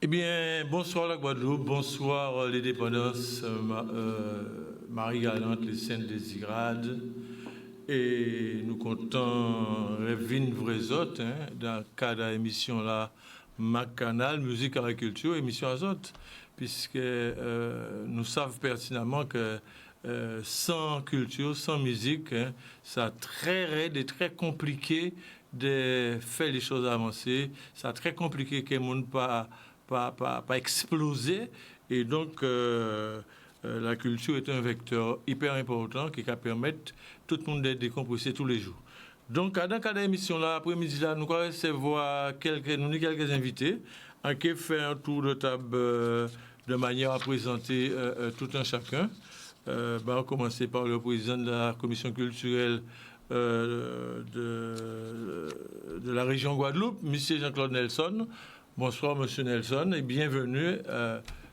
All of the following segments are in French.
Eh bien, bonsoir la Guadeloupe, bonsoir les dépendances, Marie-Galante, les Saintes Désirades. Et nous comptons Revine Vrezot, dans le cadre de l'émission là, Mac-Canal, Musique Agriculture, émission Azote, puisque nous savons pertinemment que sans culture, sans musique, ça très raide et très compliqué de faire les choses avancer. C'est très compliqué que le monde pas exploser. Et donc, la culture est un vecteur hyper important qui va permettre tout le monde d'être décompressé tous les jours. Donc, dans le cadre de l'émission, l'après-midi, là, nous allons recevoir quelques invités qui fait un tour de table de manière à présenter tout un chacun. On va commencer par le président de la commission culturelle de la région Guadeloupe, M. Jean-Claude Nelson. Bonsoir, M. Nelson, et bienvenue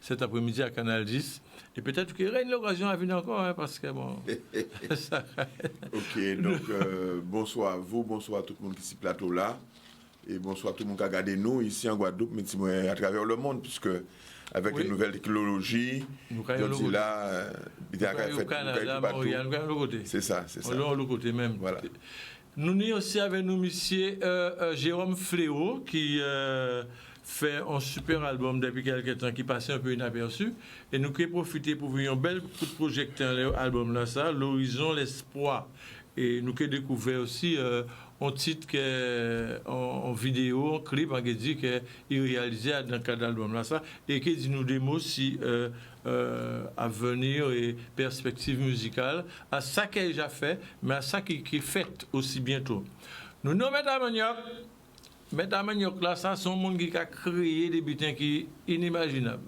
cet après-midi à Canal 10. Et peut-être qu'il y aura une occasion à venir encore, parce que bon... ça... Ok, donc bonsoir à vous, bonsoir à tout le monde qui est sur ce plateau-là, et bonsoir à tout le monde qui a regardé nous ici en Guadeloupe, mais à travers le monde, puisque avec les nouvelles technologies, nous sommes là, il y a fait Canada, Montréal, nous sommes l'autre côté. C'est ça, c'est ça. On est l'autre côté même. Voilà. Nous sommes aussi avec nous, monsieur Jérôme Fléau, qui fait un super album depuis quelques temps, qui passait un peu inaperçu. Et nous avons profité pour voir un bel coup de projecteur dans l'album là, ça, L'Horizon, l'Espoir. Et nous avons découvert aussi un titre en vidéo, en clip, en dit qu'il réalisait dans le cadre de l'album là, ça, et qui dit nous des mots si avenir et perspective musicale, à ça qu'il a déjà fait, mais à ça qui est fait aussi bientôt. Nous nous mettons à Manioc. Mettons à Manioc là, ça, c'est un monde qui a créé des butins qui sont inimaginables.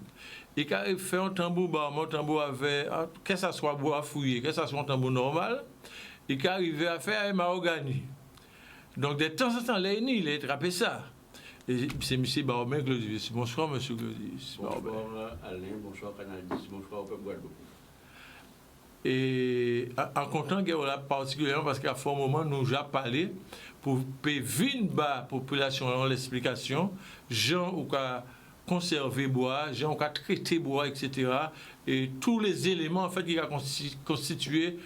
Et qui a fait un tambour bas, un tambour avec, que ça soit bois fouillé, que ça soit un tambour normal, et qui arrivait à faire un mahogany. Donc, de temps en temps, il a attrapé ça. Et c'est M. Barobin Glodius. Bonsoir, M. Glodius. Bonsoir, Alain. Bonsoir, Canal 10. Bonsoir, au peuple Guadeloupe. Et en comptant que là, particulièrement parce qu'à un moment, nous avons parlé pour pévin bas population l'explication, gens ou qu'à conserver bois, gens ou qu'à traiter bois, etc. Et tous les éléments en fait qui a constitué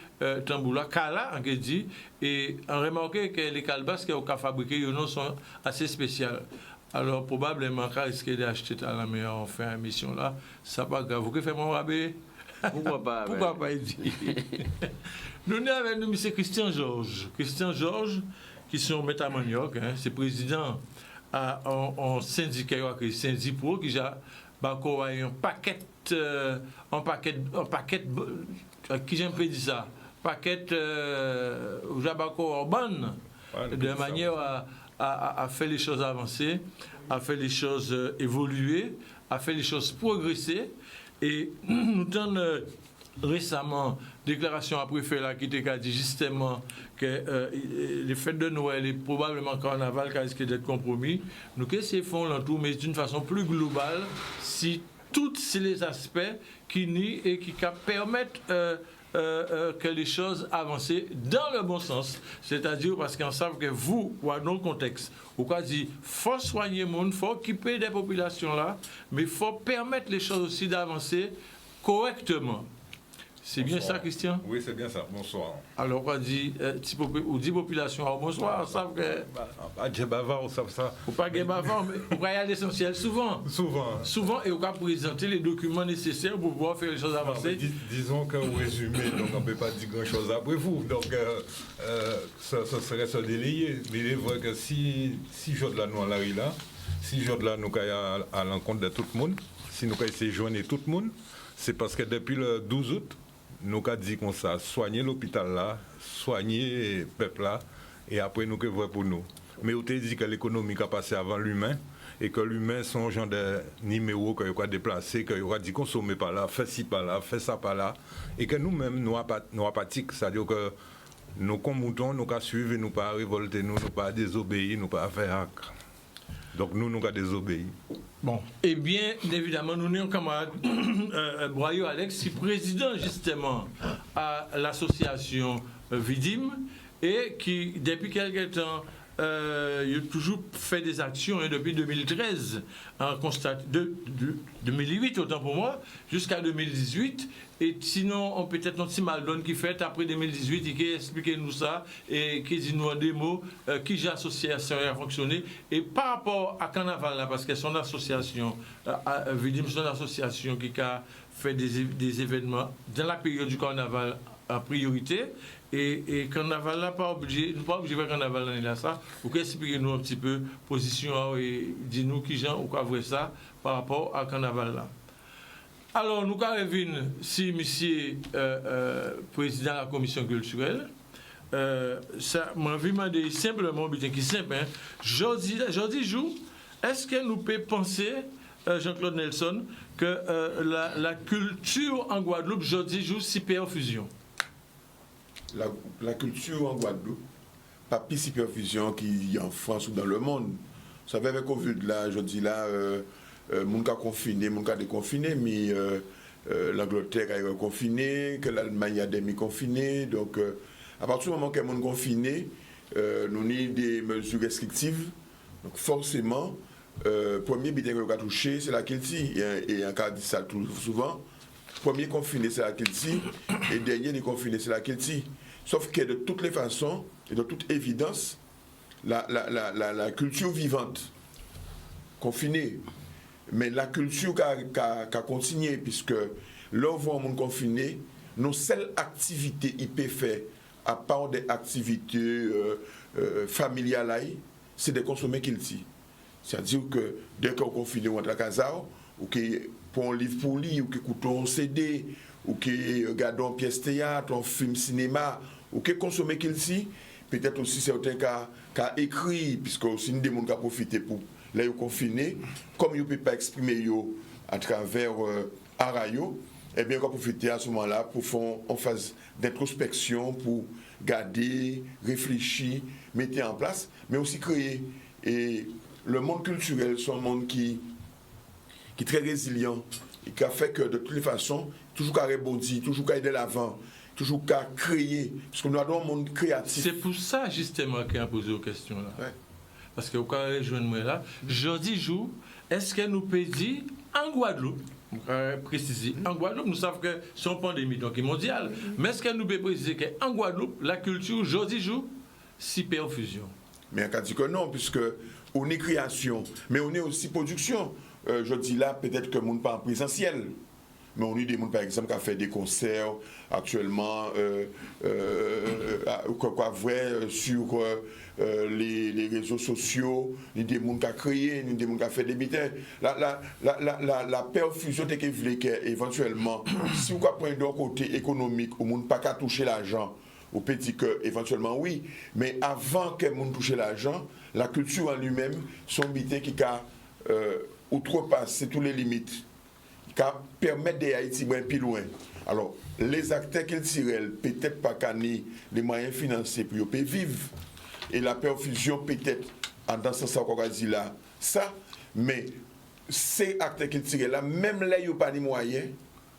Tamboula, Kala, en dit, et on remarque que les calebasses qui ont fabriqué, sont assez spéciales. Alors probablement, quand est-ce qu'il a acheté à la meilleure en fin d'émission là, ça pas grave. Vous faites mon rabais? Pourquoi pas? Pourquoi pas, il dit. Nous sommes avec nous, M. Christian Georges. Christian Georges, qui sont Métamagnoc, c'est président en syndicat, Syndipro, qui a un paquet, qui j'aime pas dire ça, paquet, urbaine, de manière à faire les choses avancer, à faire les choses évoluer, à faire les choses progresser. Et nous avons récemment déclaration après fait là qui a dit justement que les fêtes de Noël et probablement carnaval qui risque d'être compromis. Nous essayons de faire l'entour, mais d'une façon plus globale, si tous les aspects qui nient et qui permettent que les choses avancent dans le bon sens. C'est-à-dire parce qu'on sait que vous, dans le contexte, vous avez dit, il faut soigner le monde, il faut occuper des populations là, mais il faut permettre les choses aussi d'avancer correctement. C'est bien ça, Christian? Oui, c'est bien ça. Bonsoir. Alors, on dit population, alors bonsoir, on sait que... Pas de bavard, on sait ça. Ou pas de bavard, mais on va y aller à l'essentiel souvent. Souvent, et on va présenter les documents nécessaires pour pouvoir faire les choses avancer. Disons qu'en résumé, donc on ne peut pas dire grand-chose après vous. Donc, ça serait se délayer. Mais il est vrai que si jour de la nous là, si jour de la nous à l'encontre de tout le monde, si nous essayons de joindre tout le monde, c'est parce que depuis le 12 août, nous avons dit qu'on ça, soigner l'hôpital là, soigner le peuple là, et après nous que voir pour nous. Mais on a dit que l'économie a passé avant l'humain, et que l'humain sont genre de numéros qu'il a déplacé, qu'il a dit consommer par là, faire ci par là, faire ça par là, et que nous-mêmes, nous apathiques, c'est-à-dire que nous comme moutons, nous ne suivre, nous pas révolter, nous ne pas désobéir, nous pas faire acte. Donc nous avons désobéi. Bon, eh bien, évidemment, nous sommes camarade Broyot Alex, qui est président justement à l'association Vidim et qui, depuis quelque temps, il a toujours fait des actions depuis 2013, de 2008 autant pour moi, jusqu'à 2018. Et sinon, on peut-être un petit mal donne qui fait après 2018 et qui explique nous ça et qui dit nous en des mots qui j'ai association a fonctionné. Et par rapport à Carnaval là, parce que son association, son association qui a fait des événements dans la période du Carnaval en priorité. Et Carnaval là, pas obligé de faire Carnaval l'année là ça. Vous pouvez expliquer nous un petit peu position et dis-nous qui gens ou quoi voir ça par rapport à Carnaval là. Alors, nous avons vu si monsieur président de la commission culturelle, ça m'a vu demander simplement, bien qui simple, hein, jeudi jour, est-ce que nous pouvons penser, Jean-Claude Nelson, que la culture en Guadeloupe, jeudi jour, c'est perfusion? La culture en Guadeloupe, pas plus si perfusion qu'il y a en France ou dans le monde. Vous savez, avec Covid là, je dis là, mon cas confiné, mon cas déconfiné, mais l'Angleterre a confiné, que l'Allemagne a demi-confiné. Donc, à partir du moment qu'elle est confiné, nous avons des mesures restrictives. Donc, forcément, premier bitin que nous avons touché, c'est la Kilti. Et en cas de ça tout souvent, premier confiné, c'est la Kilti. Et dernier déconfiné, c'est la Kilti. Sauf que de toutes les façons, et de toute évidence, la culture vivante, confinée, mais la culture qui a continué, puisque là, on voit un monde confiné, nos seules activités il peut faire, à part des activités familiales, c'est de consommer Kilti. C'est-à-dire que dès qu'on est confiné, on entre à casa, ou qu'on prend un livre pour lire, ou qu'on écoute un CD, ou qu'on regarde une pièce théâtre, un film cinéma, ou qu'on consomme Kilti, peut-être aussi certains qui ont écrit, puisque aussi des gens qui ont profité pour les confinés, comme ils ne peuvent pas exprimer à travers Arayo, eh bien, on va profiter à ce moment-là pour faire en phase d'introspection, pour garder, réfléchir, mettre en place, mais aussi créer. Et le monde culturel, c'est un monde qui est très résilient et qui a fait que de toutes les façons, toujours qu'à rebondir, toujours qu'à aller de l'avant, toujours qu'à créer, parce que nous avons un monde créatif. C'est pour ça justement qu'il a posé aux questions là. Ouais. Parce que vous pouvez rejoindre moi là. Jeudi jour, est-ce que nous pouvons dire en Guadeloupe, préciser, en Guadeloupe, nous savons que c'est une pandémie donc mondiale, mais est-ce que nous pouvons préciser qu'en Guadeloupe, la culture, jeudi jour, c'est perfusion? Mais on a dit que non, puisque on est création, mais on est aussi production. Je dis là, peut-être que le monde pas en présentiel. Mais on a des gens, par exemple, qui ont fait des concerts actuellement, sur les réseaux sociaux, il y a des gens qui ont créé, il y a des gens qui ont fait des bêtises. La perfusion, c'est qu'éventuellement, si vous prenez d'un côté économique, où on ne peut pas toucher l'argent, au petit que, éventuellement, oui. Mais avant que le monde touche l'argent, la culture en lui-même, son bêtise qui a outrepassé toutes les limites. Qui permettent d'Haïti moins plus loin. Alors, les acteurs culturels, peut-être pas qu'année les moyens financiers pour vivre. Et la perfusion, peut-être, dans ce sens qu'on a dit là, ça, mais ces acteurs culturels-là, même là, ils n'ont pas les moyens,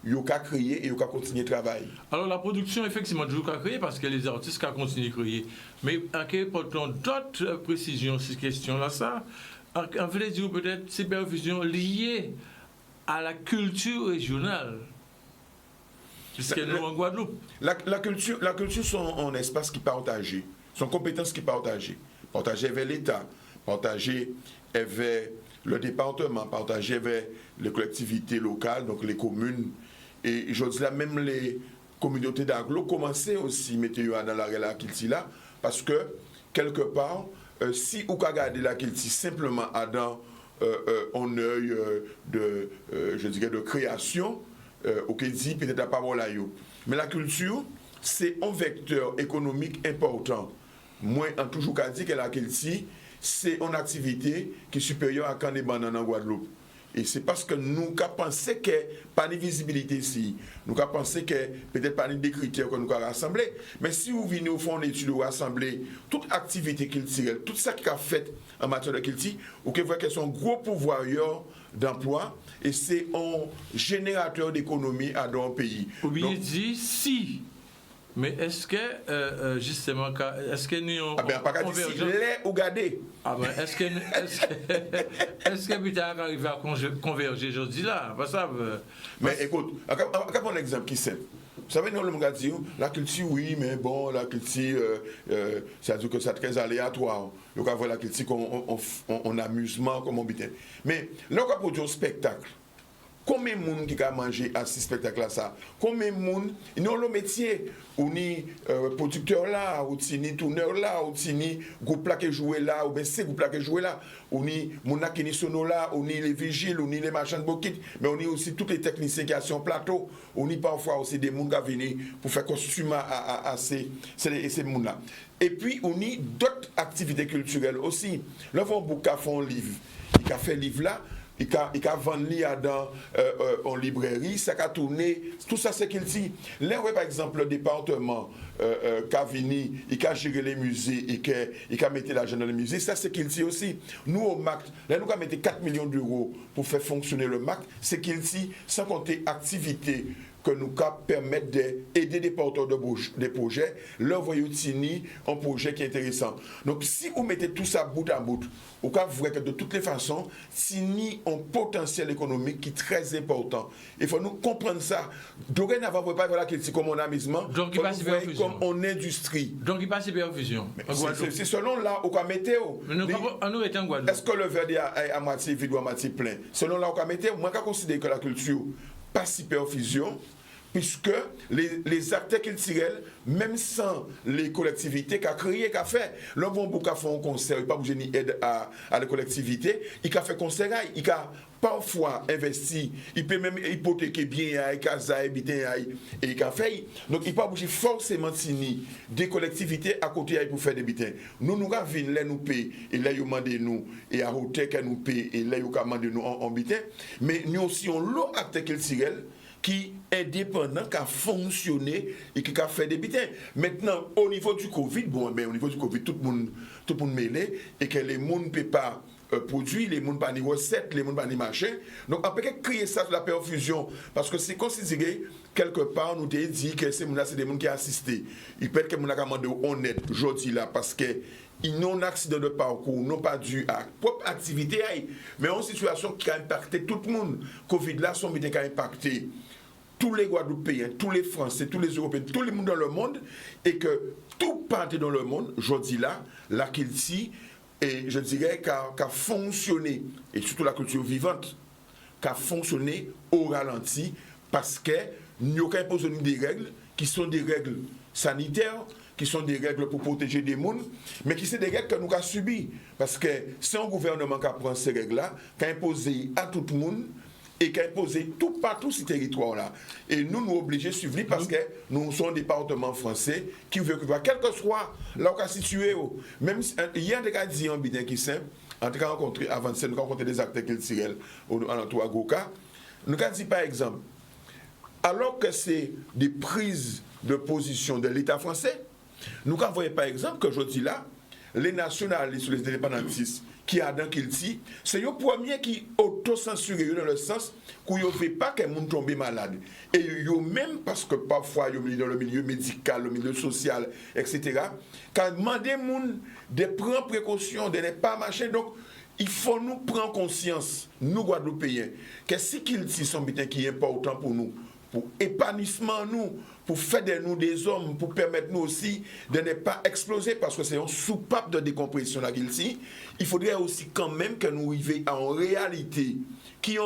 ils ont qu'à créer et ils ont qu'à continuer de travailler. Alors, la production, effectivement, toujours qu'à créer parce que les artistes qu'à continuer de créer. Mais, à quel point d'autres précisions sur cette question-là, ça, en fait, dire peut-être ces perfusions liées à la culture régionale, puisque nous en Guadeloupe. La culture sont un espace qui est partagé, sont compétences qui sont partagées. Partagées avec l'État, partagées avec le département, partagées avec les collectivités locales, donc les communes. Et je dis là, même les communautés d'agglo commençaient aussi à mettre dans la culture là, parce que, quelque part, si vous regardez la culture simplement dans un œil je dirais de création, dit peut-être à parole à yo. Mais la culture, c'est un vecteur économique important. Moi, en toujours qu'à dire que la culture, c'est une activité qui est supérieure à quand les bananes en Guadeloupe. Et c'est parce que nous avons pensé que pas de visibilité ici. Nous avons pensé que peut-être pas des critères que nous avons rassemblés. Mais si vous venez au fond d'études ou rassembler toute activité culturelle, tout ça qui a fait en matière de culture, vous voyez que c'est un gros pouvoir d'emploi et c'est un générateur d'économie dans un pays. Ou bien dit si Mais est-ce que, justement, est-ce que nous avons. Ah ben, pas qu'à dire si les ou garder. Ah ben, est-ce que Bita arrive à converger aujourd'hui là? Pas ça. Mais écoute, on prend un exemple qui est simple. Vous savez, nous, le monde dit, la culture, oui, mais bon, la culture, c'est-à-dire que c'est très aléatoire. Donc, on voit la culture en amusement, comme on dit. Mais là, on a produit un spectacle. Combien de monde qui a mangé à ce spectacle-là ça? Combien de monde, nous le métier, ou ni producteur là, ou ni tourneur là, ou ni groupe là qui joue là, ou bien c'est groupe là qui joue là, ou ni mon qui ni sono là, ou ni les vigiles, ou ni les marchands de bokit, mais on y aussi tous les techniciens qui sont plateau, ou ni parfois aussi des monde qui viennent pour faire costume à ces monde là. Et puis on y d'autres activités culturelles aussi. Là on bouca font livre, il a fait livre là. Il a vendu dans en librairie, ça a tourné, tout ça c'est qu'il dit. Là, par exemple, le département qui a venu, il a géré les musées, il a mis l'argent dans les musées, ça c'est qu'il dit aussi. Nous, au MAC, là, nous avons mis 4 millions d'euros pour faire fonctionner le MAC, c'est qu'il dit, sans compter activités que nous permettent d'aider des porteurs de projets, leur voyez un projet qui est intéressant. Donc, si vous mettez tout ça bout à bout, vous voyez que de toutes les façons, Tini a un potentiel économique qui est très important. Il faut nous comprendre ça. Dorénavant, vous ne pouvez pas voir la comme en amusement, donc il passe comme en industrie. Donc, il passe supervision. C'est selon là où on météo. Est-ce que le verre est à moitié vide ou à moitié plein? Selon là où on météo, moi, je considère que la culture pas supervision, puisque les acteurs culturels, même sans les collectivités, qu'a créé, qu'a fait, l'on va faire un concert, il n'y a pas besoin d'aide à la collectivité, il a fait concert, il a parfois investi, il peut même hypothéquer bien, il a habité, et il a fait. Donc il n'y a pas besoin forcément des collectivités à côté pour faire des bitins. Nous avons là nous payons, et là ils demandent nous, et à hauteur qu'elle nous paye, et là ils demandent nous en bitin, mais nous aussi on l'autre acteur culturel qui est indépendant, qui a fonctionné et qui a fait des bitins. Maintenant, au niveau du Covid, bon, ben, au niveau du Covid, tout le monde mêlé et que les gens ne peuvent pas produire, les gens ne peuvent pas ni recettes, les gens ne peuvent pas ni marché. Donc, on peut créer ça sur la perfusion parce que c'est considéré, quelque part, nous avons dit que ces gens-là, c'est des gens qui ont assisté. Il peut être que les gens qui ont demandé honnête aujourd'hui là parce que ils n'ont un accident de parcours, n'ont pas dû à propre activité, mais en situation qui a impacté tout le monde. Covid là, son bitin qui a impacté tous les Guadeloupéens, tous les Français, tous les Européens, tout le monde dans le monde, et que tout parti dans le monde, je dis là, la culture, et je dirais qu'a fonctionné, et surtout la culture vivante, qu'a fonctionné au ralenti, parce que nous avons imposé des règles qui sont des règles sanitaires, qui sont des règles pour protéger des mondes, mais qui sont des règles que nous avons subies. Parce que c'est un gouvernement qui prend ces règles-là, qui a imposé à tout le monde, et qui a imposé tout partout ce territoire-là. Et nous obligés de suivre parce que nous sommes un département français qui veut que, quel que soit là où on est situé, même il y a des cas dit en bidin qui simple, en tout cas rencontré avant de nous rencontrer des acteurs culturels en entour à Goka, nous avons dit par exemple, alors que c'est des prises de position de l'État français, nous avons vu par exemple que je dis là, les nationalistes ou les indépendantistes qui a dans Kilti, c'est le premier qui auto-censuré dans le sens qu'il ne veut pas que les gens tombent malades. Et même parce que parfois, dans le milieu médical, le milieu social, etc., quand demander aux gens de prendre précaution, de ne pas marcher, donc il faut nous prendre conscience, nous Guadeloupéens, que si Kilti sont bien qui est important pour nous, pour épanouissement nous, pour faire de nous des hommes, pour permettre nous aussi de ne pas exploser, parce que c'est une soupape de décompression là ici. Il faudrait aussi quand même que nous arrivions en réalité, qui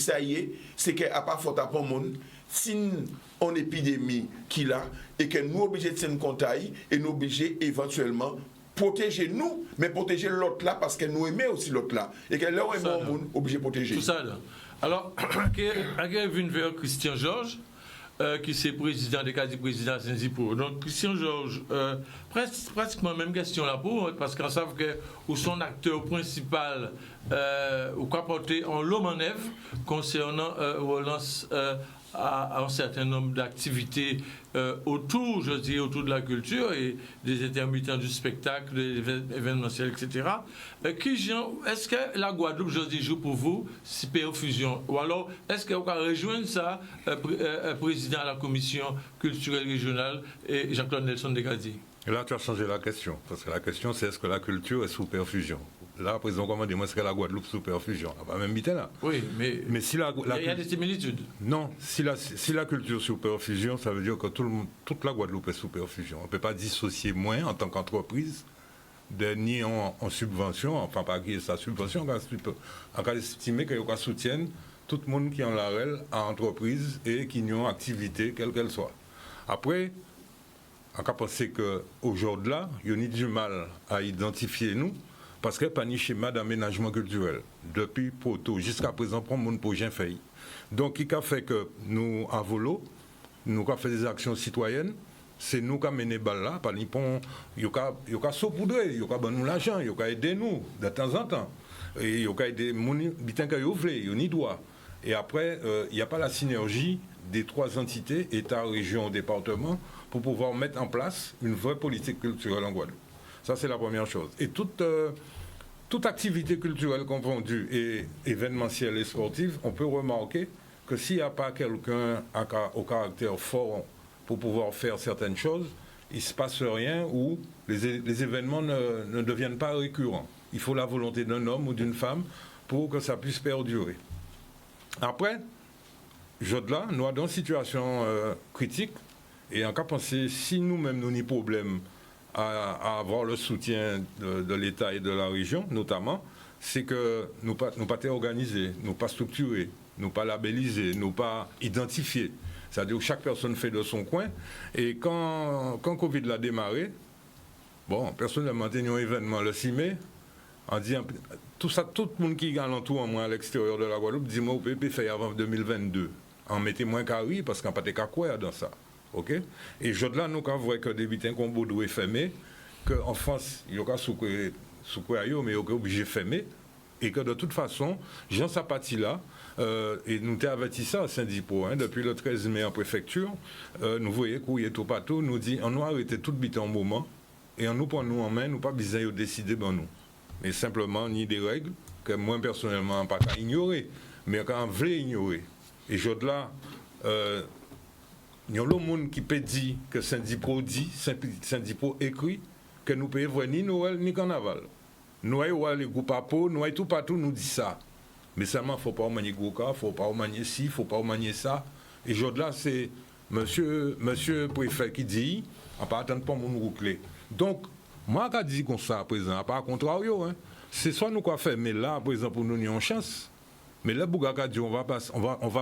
ça y est, c'est qu'à part faute à pas monde, si on épidémie qui là, et que nous obligés de nous contailler, et nous obligés éventuellement protéger nous, mais protéger l'autre là, parce que nous aimons aussi l'autre là. Et que là, on est obligé de protéger. Tout ça là. Alors, est venu vers Christian Georges, qui est président des cas du président Saint-Zipo. Donc, Christian Georges, pratiquement même question là pour, parce qu'on sait que ou son acteur principal ou quoi porter en l'homme en œuvre concernant relance à un certain nombre d'activités autour de la culture et des intermittents du spectacle, des événementiels, etc. Est-ce que la Guadeloupe, joue pour vous, si perfusion? Ou alors, est-ce que vous pouvez rejoindre ça, président de la commission culturelle régionale, et Jean-Claude Nelson Desgadiers? Et là, tu as changé la question. Parce que la question, c'est est-ce que la culture est sous perfusion? Là, président, comment dire, est-ce que la Guadeloupe sous perfusion? On va même miter là. Oui, mais si il y a des similitudes. Non, si la culture sous perfusion, ça veut dire que toute la Guadeloupe est sous perfusion. On ne peut pas dissocier moins en tant qu'entreprise, ni en subvention, enfin pas qui est sa subvention, en cas d'estimer qu'il y a soutien tout le monde qui est en l'arrêt à entreprise et qui ont activité, quelle qu'elle soit. Après, on peut penser qu'aujourd'hui, il y a du mal à identifier nous, parce qu'il n'y a pas ni schéma d'aménagement culturel. Depuis Poto jusqu'à présent, pour mon projet fait. Donc, il a fait que nous, à Volo, nous avons fait des actions citoyennes, c'est nous qui avons mené balle là, par exemple, il y a saupoudré, il y a nous l'argent, il y a aidé nous de temps en temps. Et il y a aidé les gens qui ont voulu, il y a ni droit. Et après, il n'y a pas la synergie des trois entités, État, région, département, pour pouvoir mettre en place une vraie politique culturelle en Guadeloupe. Ça, c'est la première chose. Et toute activité culturelle confondue et événementielle et sportive, on peut remarquer que s'il n'y a pas quelqu'un au caractère fort pour pouvoir faire certaines choses, il ne se passe rien ou les événements ne deviennent pas récurrents. Il faut la volonté d'un homme ou d'une femme pour que ça puisse perdurer. Après, nous sommes dans une situation critique et en cas penser, si nous-mêmes nous avons des problèmes à avoir le soutien de l'État et de la région, notamment, c'est que nous ne pas organisés, nous pas structurés, nous pas labellisés, nous pas identifiés. C'est-à-dire que chaque personne fait de son coin. Et quand Covid l'a démarré, bon, personnellement, il y a un événement le 6 mai, on dit, tout le monde qui est alentour, moi, à l'extérieur de la Guadeloupe, dit, moi, vous pouvez faire avant 2022. En mettez moins qu'à oui, parce qu'on n'a pas de quoi dans ça. OK? Et je là, nous, quand voyons que des bitins qu'on doit fermer, qu'en France, il y a pas sous quoi, mais il y a obligé de fermer, et que de toute façon, Jean Sapati là, et nous t'avons averti ça à Saint-Dipo, depuis le 13 mai en préfecture, nous voyons qu'il tout partout, nous dit, on nous arrêté tout bitin en moment, et on nous prend nous en main, nous pas besoin de décider ben nous. Mais simplement, ni des règles que moi personnellement, pas qu'à ignorer, mais qu'on veut ignorer. Et je là, il y a le monde qui peut dire que Saint-Dipo dit, Saint-Dipo écrit, que nous ne pouvons voir ni Noël ni Carnaval. Nous avons les groupes à peau, nous avons tout partout, nous dit ça. Mais seulement, il ne faut pas manier Goka, il ne faut pas manier ci, il ne faut pas manier ça. Et là, c'est monsieur préfet qui dit, on ne peut pas attendre pour mon roucler. Donc, moi, je dis comme ça à présent, pas contrario, c'est soit nous qu'on fait, mais là, à présent, pour nous, nous avons une chance. Mais là, Bougaka dit, on va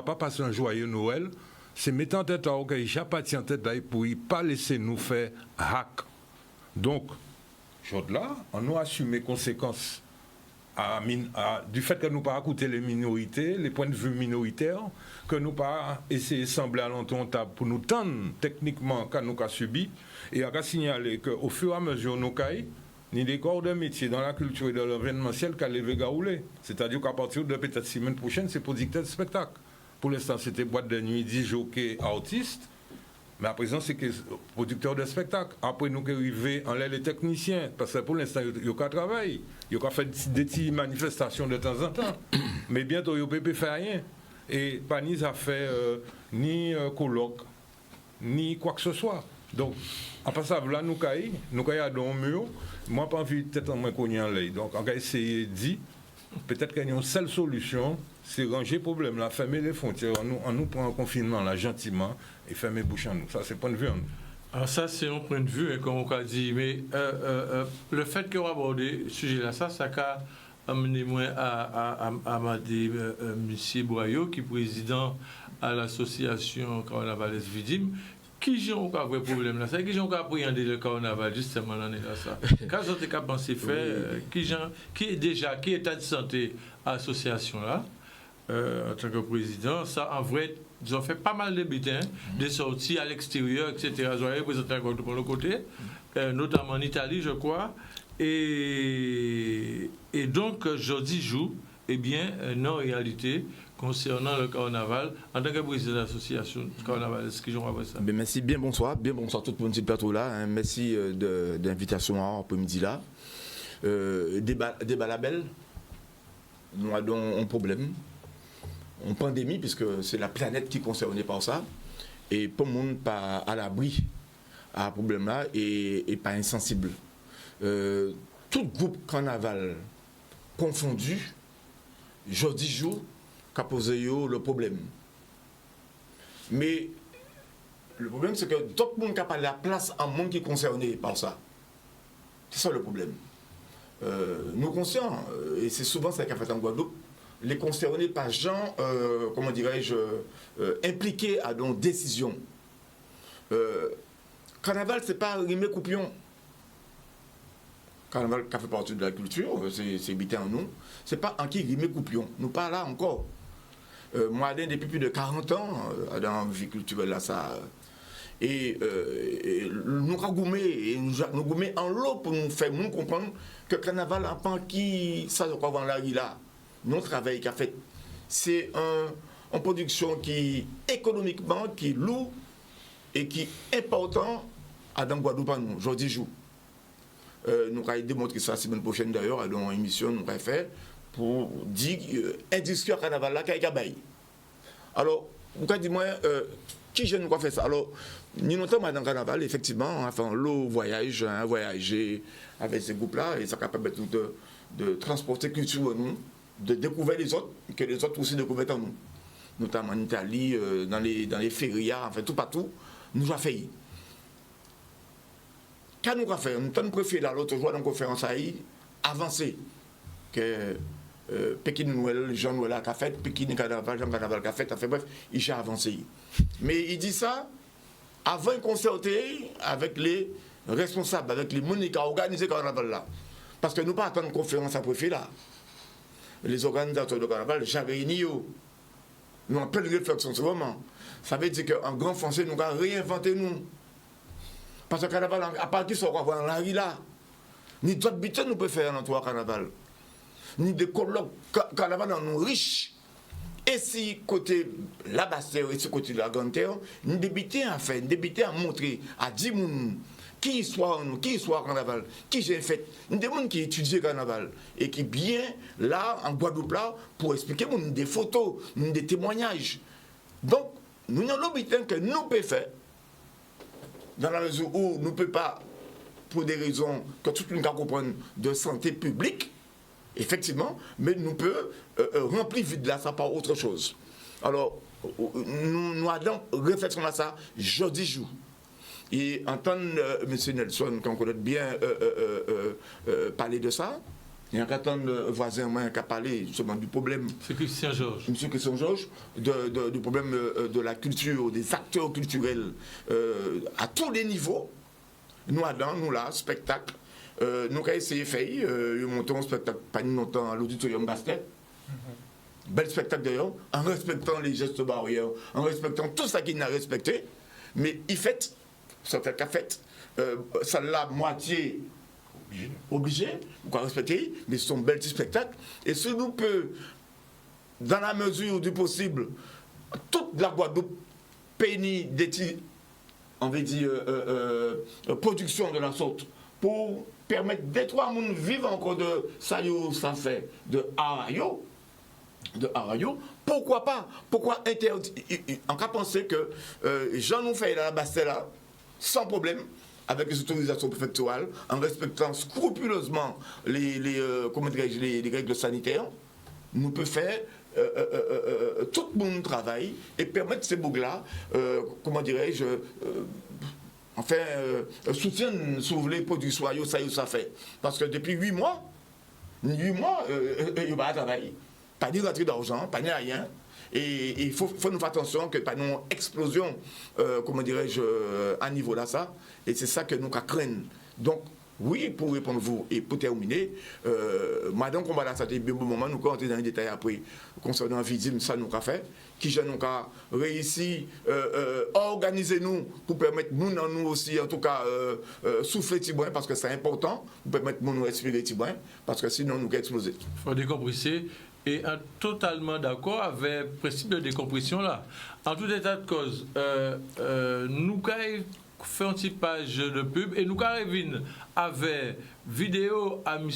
pas passer un joyeux Noël. C'est mettre en tête à OK, j'appartiens en tête pour ne pas laisser nous faire hack. Donc, là, on nous assume les conséquences du fait que nous pas écouter les minorités, les points de vue minoritaires, que nous pas essayer de sembler à l'entente pour nous tendre techniquement quand nous avons subi, et on a signalé qu'au fur et à mesure nous avons ni des corps de métier dans la culture et dans l'événementiel qu'à lever gaoulé. C'est-à-dire qu'à partir de peut-être semaine prochaine, c'est producteur de spectacle. Pour l'instant, c'était boîte de nuit, 10 jockeys, artistes. Mais à présent, c'est que producteur de spectacle. Après, nous arrivons en l'air les techniciens. Parce que pour l'instant, il y a qu'à travailler. Il y a qu'à faire des petites manifestations de temps en temps. Mais bientôt, il ne peut faire rien. Et pas ni ça fait ni colloque, ni quoi que ce soit. Donc, en passant là, nous avons dans le mur. Moi, pas envie peut-être en moins qu'on y en l'air. Donc, on va essayer de dire, peut-être qu'il y a une seule solution, c'est ranger le problème, là, fermer les frontières, on nous prend un confinement là gentiment et fermer les bouches en nous. Ça, c'est point de vue en nous. Alors ça, c'est un point de vue, comme on a dit, mais le fait qu'on aborde ce sujet-là, ça a amené moi à dire M. Boyot, qui est président à l'association Carnaval Vidim, qui ont un vrai problème là, c'est qui ont appréhendé le carnaval justement l'année là ça. Quand vous avez pensé faire, qui est état de santé à l'association là, en tant que président, ça en vrai, ils ont fait pas mal de butins, des sorties à l'extérieur, etc. Ils ont représenté encore de l'autre côté, notamment en Italie, je crois. Et donc, jeudi jour, eh bien, non réalité concernant le carnaval, en tant que président de l'association carnaval, est-ce que j'en vois ça? Merci, bien bonsoir tout le monde sur le plateau là. Hein. Merci de l'invitation après-midi là. Débat label, nous avons un problème, une pandémie, puisque c'est la planète qui est concernée par ça. Et pour le monde pas à l'abri à ce problème-là et pas insensible. Tout groupe carnaval confondu, jeudi jour, qu'a posé le problème. Mais le problème, c'est que tout le monde n'a pas la place en monde qui est concerné par ça. C'est ça le problème. Nous conscients, et c'est souvent ça qu'a fait en Guadeloupe, les concernés par gens, comment dirais-je, impliqués à nos décisions. Carnaval, c'est pas rimer coupion. Carnaval qui fait partie de la culture, c'est habité en nous. C'est pas en qui rimer coupion. Nous pas là encore. Moi, depuis plus de 40 ans, dans la vie culturelle, là, ça. Et nous avons gommé en l'eau pour nous faire nous comprendre que le carnaval n'a pas qui ça va voir la là. Notre travail qu'a fait, c'est une production qui économiquement qui est lourd et qui est important à dans Guadeloupe à nous, aujourd'hui jour. Nous allons démontrer ça la semaine prochaine d'ailleurs dans une émission nous allons faire pour dire industrie carnaval là qu'il y a alors vous avez dit moi qui je nous fait ça alors nous notamment dans le carnaval effectivement enfin l'eau voyage voyager avec ces groupes là et ça permet de transporter culture nous de découvrir les autres que les autres aussi découvrent en nous notamment en Italie dans les férias enfin tout partout nous avons fait quand nous avons fait nous préféré là l'autre jour dans la conférence avancer que Pékin Noël, Jean Noël a fait, Pékin Carnaval, Jean Carnaval a fait, enfin bref, il a avancé. Mais il dit ça avant de concerter avec les responsables, avec les gens qui ont organisé le carnaval là. Parce que nous ne pas attendre une conférence à préfet là. Les organisateurs de carnaval, j'ai réuni, nous avons plein de réflexions sur le moment. Ça veut dire qu'en grand français, nous avons réinventé nous. Parce que le carnaval, à partir de ce qu'on va voir là, ni d'autres butins nous pouvons faire dans le carnaval. Ni des colloques carnaval dans nous riches. Et si côté la basse terre et si côté la grande terre, nous débutons à faire, à montrer à 10 personnes qui soit nous, qui soit carnaval, qui j'ai fait, des gens qui étudient carnaval et qui bien là en Guadeloupe là pour expliquer des photos, des témoignages. Donc nous avons l'objet que nous pouvons faire dans la mesure où nous ne pouvons pas pour des raisons que tout le monde comprend de santé publique. Effectivement, mais nous peut remplir vide là ça par autre chose. Alors, nous avons réflexion à ça jeudi jour. Et entendre M. Nelson, qu'on connaît bien, parler de ça, et entendre le voisin qui a parlé justement du problème. C'est Christian Georges. M. Christian Georges, du problème de la culture, des acteurs culturels à tous les niveaux. Nous là, spectacle. Nous avons essayé de faire, nous montons un spectacle, pas longtemps, à l'auditorium Bastet. Bel spectacle d'ailleurs, en respectant les gestes barrières, en respectant tout ça qu'il n'a respecté. Mais il fait, ça fait qu'à fait, ça l'a moitié obligé, on respecter, mais c'est un bel petit spectacle. Et si nous peut, dans la mesure du possible, toute la Guadeloupe pénie d'études, on veut dire, production de la sorte, pour permettre des trois personnes vivre encore de ça, ça fait de Arayo. Pourquoi pas? Pourquoi interdire? On peut penser que Jean nous fait la Bastille là, sans problème, avec les autorisations préfectorales, en respectant scrupuleusement les règles sanitaires, nous pouvons faire tout le monde travail et permettre ces bougs-là, comment dirais-je, enfin, soutien sur les produits soyaux, ça fait. Parce que depuis 8 mois, il n'y a pas de travail. Pas de rentrée d'argent, pas de rien. Et il faut nous faire attention que pas une explosion, comment dirais-je, à niveau là, ça. Et c'est ça que nous craignons. Donc, Oui, pour répondre vous et pour terminer, madame combat la santé, bien bon moment, nous comptons dans les détails après, concernant Vidim, ça nous a fait, qui nous a réussi à organiser nous pour permettre nous aussi, en tout cas, souffler Tibouin, parce que c'est important, pour permettre nous respirer Tibouin, parce que sinon nous allons exploser. Il faut décompresser. Et totalement d'accord avec le principe de décompression là. En tout état de cause, nous avons fait un petit page de pub et nous avons avec vidéo à M.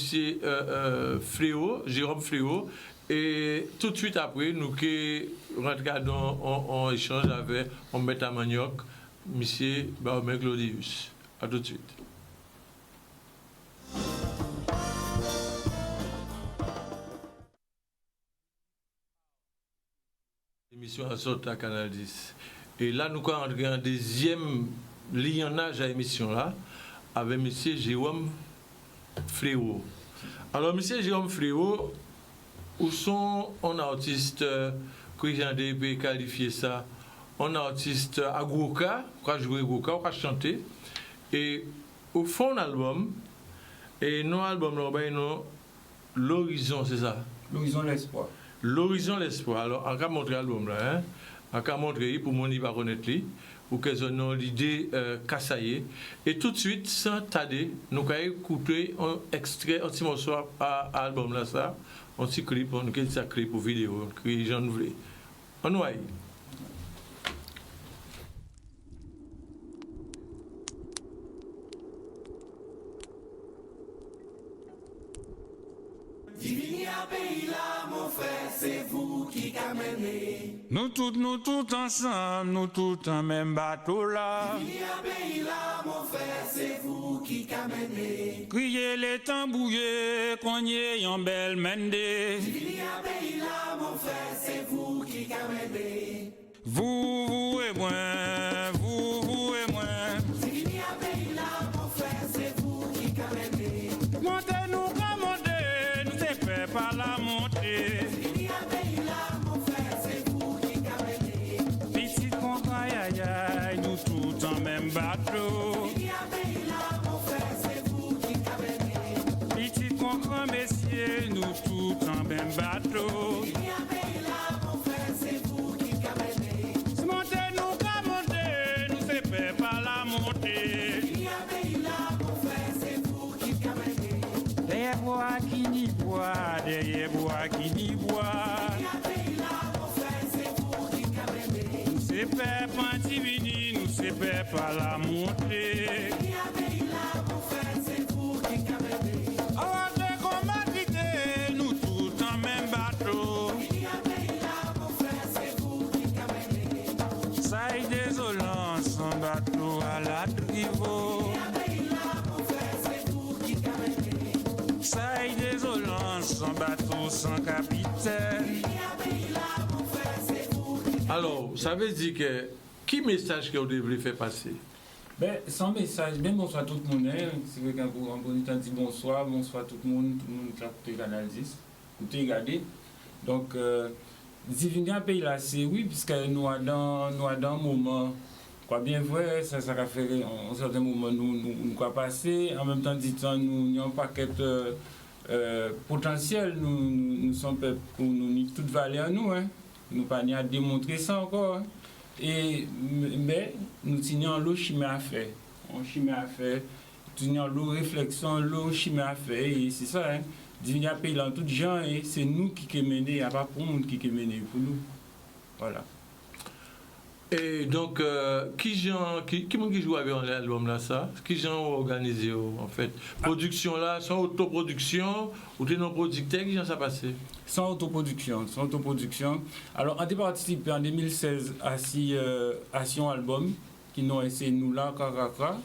Fléau, Jérôme Fléau, et tout de suite après, nous rentrons en échange avec un maître à manioc, M. Baomé Claudius. À tout de suite. Émission à sorte à Canal 10. Et là, nous avons un deuxième lionnage à l'émission là, avec M. Jérôme Fléau. Alors, M. Jérôme Fléau, où sont un artiste que j'ai qualifié ça, un artiste à Gouka, qui a joué Gouka, qui a chanté, et au fond d'un album, et nos albums, l'horizon, c'est ça? L'horizon, l'espoir. L'horizon, l'espoir. Alors, on va montrer l'album là, hein? On va montrer pour mon n'y pas connaître lui, pour qu'ils aient l'idée cassaillée. Et tout de suite, sans tarder, nous allons écouter un extrait, un petit morceau à l'album là, ça, un petit clip, on a ça clip pour vidéo, que j'en voulais. On va y. C'est vous quiamenez. Nous tous ensemble, nous tous en même bateau là. Pays là, mon frère, c'est vous quiamenez. Criez les tambouillés, cognez en belle mende. Pays là, mon frère, c'est vous quiamenez. Vous et moi, vous et moi. Pays là, mon frère, c'est vous quiamenez. Montez-nous comme montez, nous c'est fait par la montée. Nous tous en même bateau. Petit comprend messieurs, nous tous en même bateau. Montez-nous qu'à monter, nous c'est fait par la montée. Derrière bois qui n'y boit, derrière bois qui n'y boit. C'est fait Pantivini, nous c'est fait par la montée. Avant de combattre, nous tous en même bateau. Ça est désolant, son bateau à la trivo. Ça est désolant, son bateau sans capitaine. Alors, ça veut dire que qui message que vous devez faire passer? Ben, sans message, bien bonsoir tout le monde. C'est vrai qu'un bon temps dit bonsoir tout le monde qui a écouté Canal 10, écouté, regardé. Donc, Divinia pays là, c'est oui, puisque nous dans un moment, quoi bien vrai, ça a fait un certain moment nous quoi passer. En même temps, dit-on, nous avons un paquet potentiel, nous sommes pour nous toute valeur nous, hein. Nous pas à démontrer ça encore. Mais nous tenons l'eau chimie à faire. On chimie à faire. Nous tenons l'eau réflexion, l'eau chimie à faire. Et c'est ça, hein. Divina pays dans tout gens, et c'est nous qui menons, il n'y a pas pour monde qui menons pour nous. Voilà. Et donc, qui joue avec l'album là, ça? Qui gens organisé en fait? Production là, sans autoproduction, ou des non-producteurs, qui gens ça passé? Sans autoproduction. Alors, on a participé en 2016 à un album qui nous essayé nous là,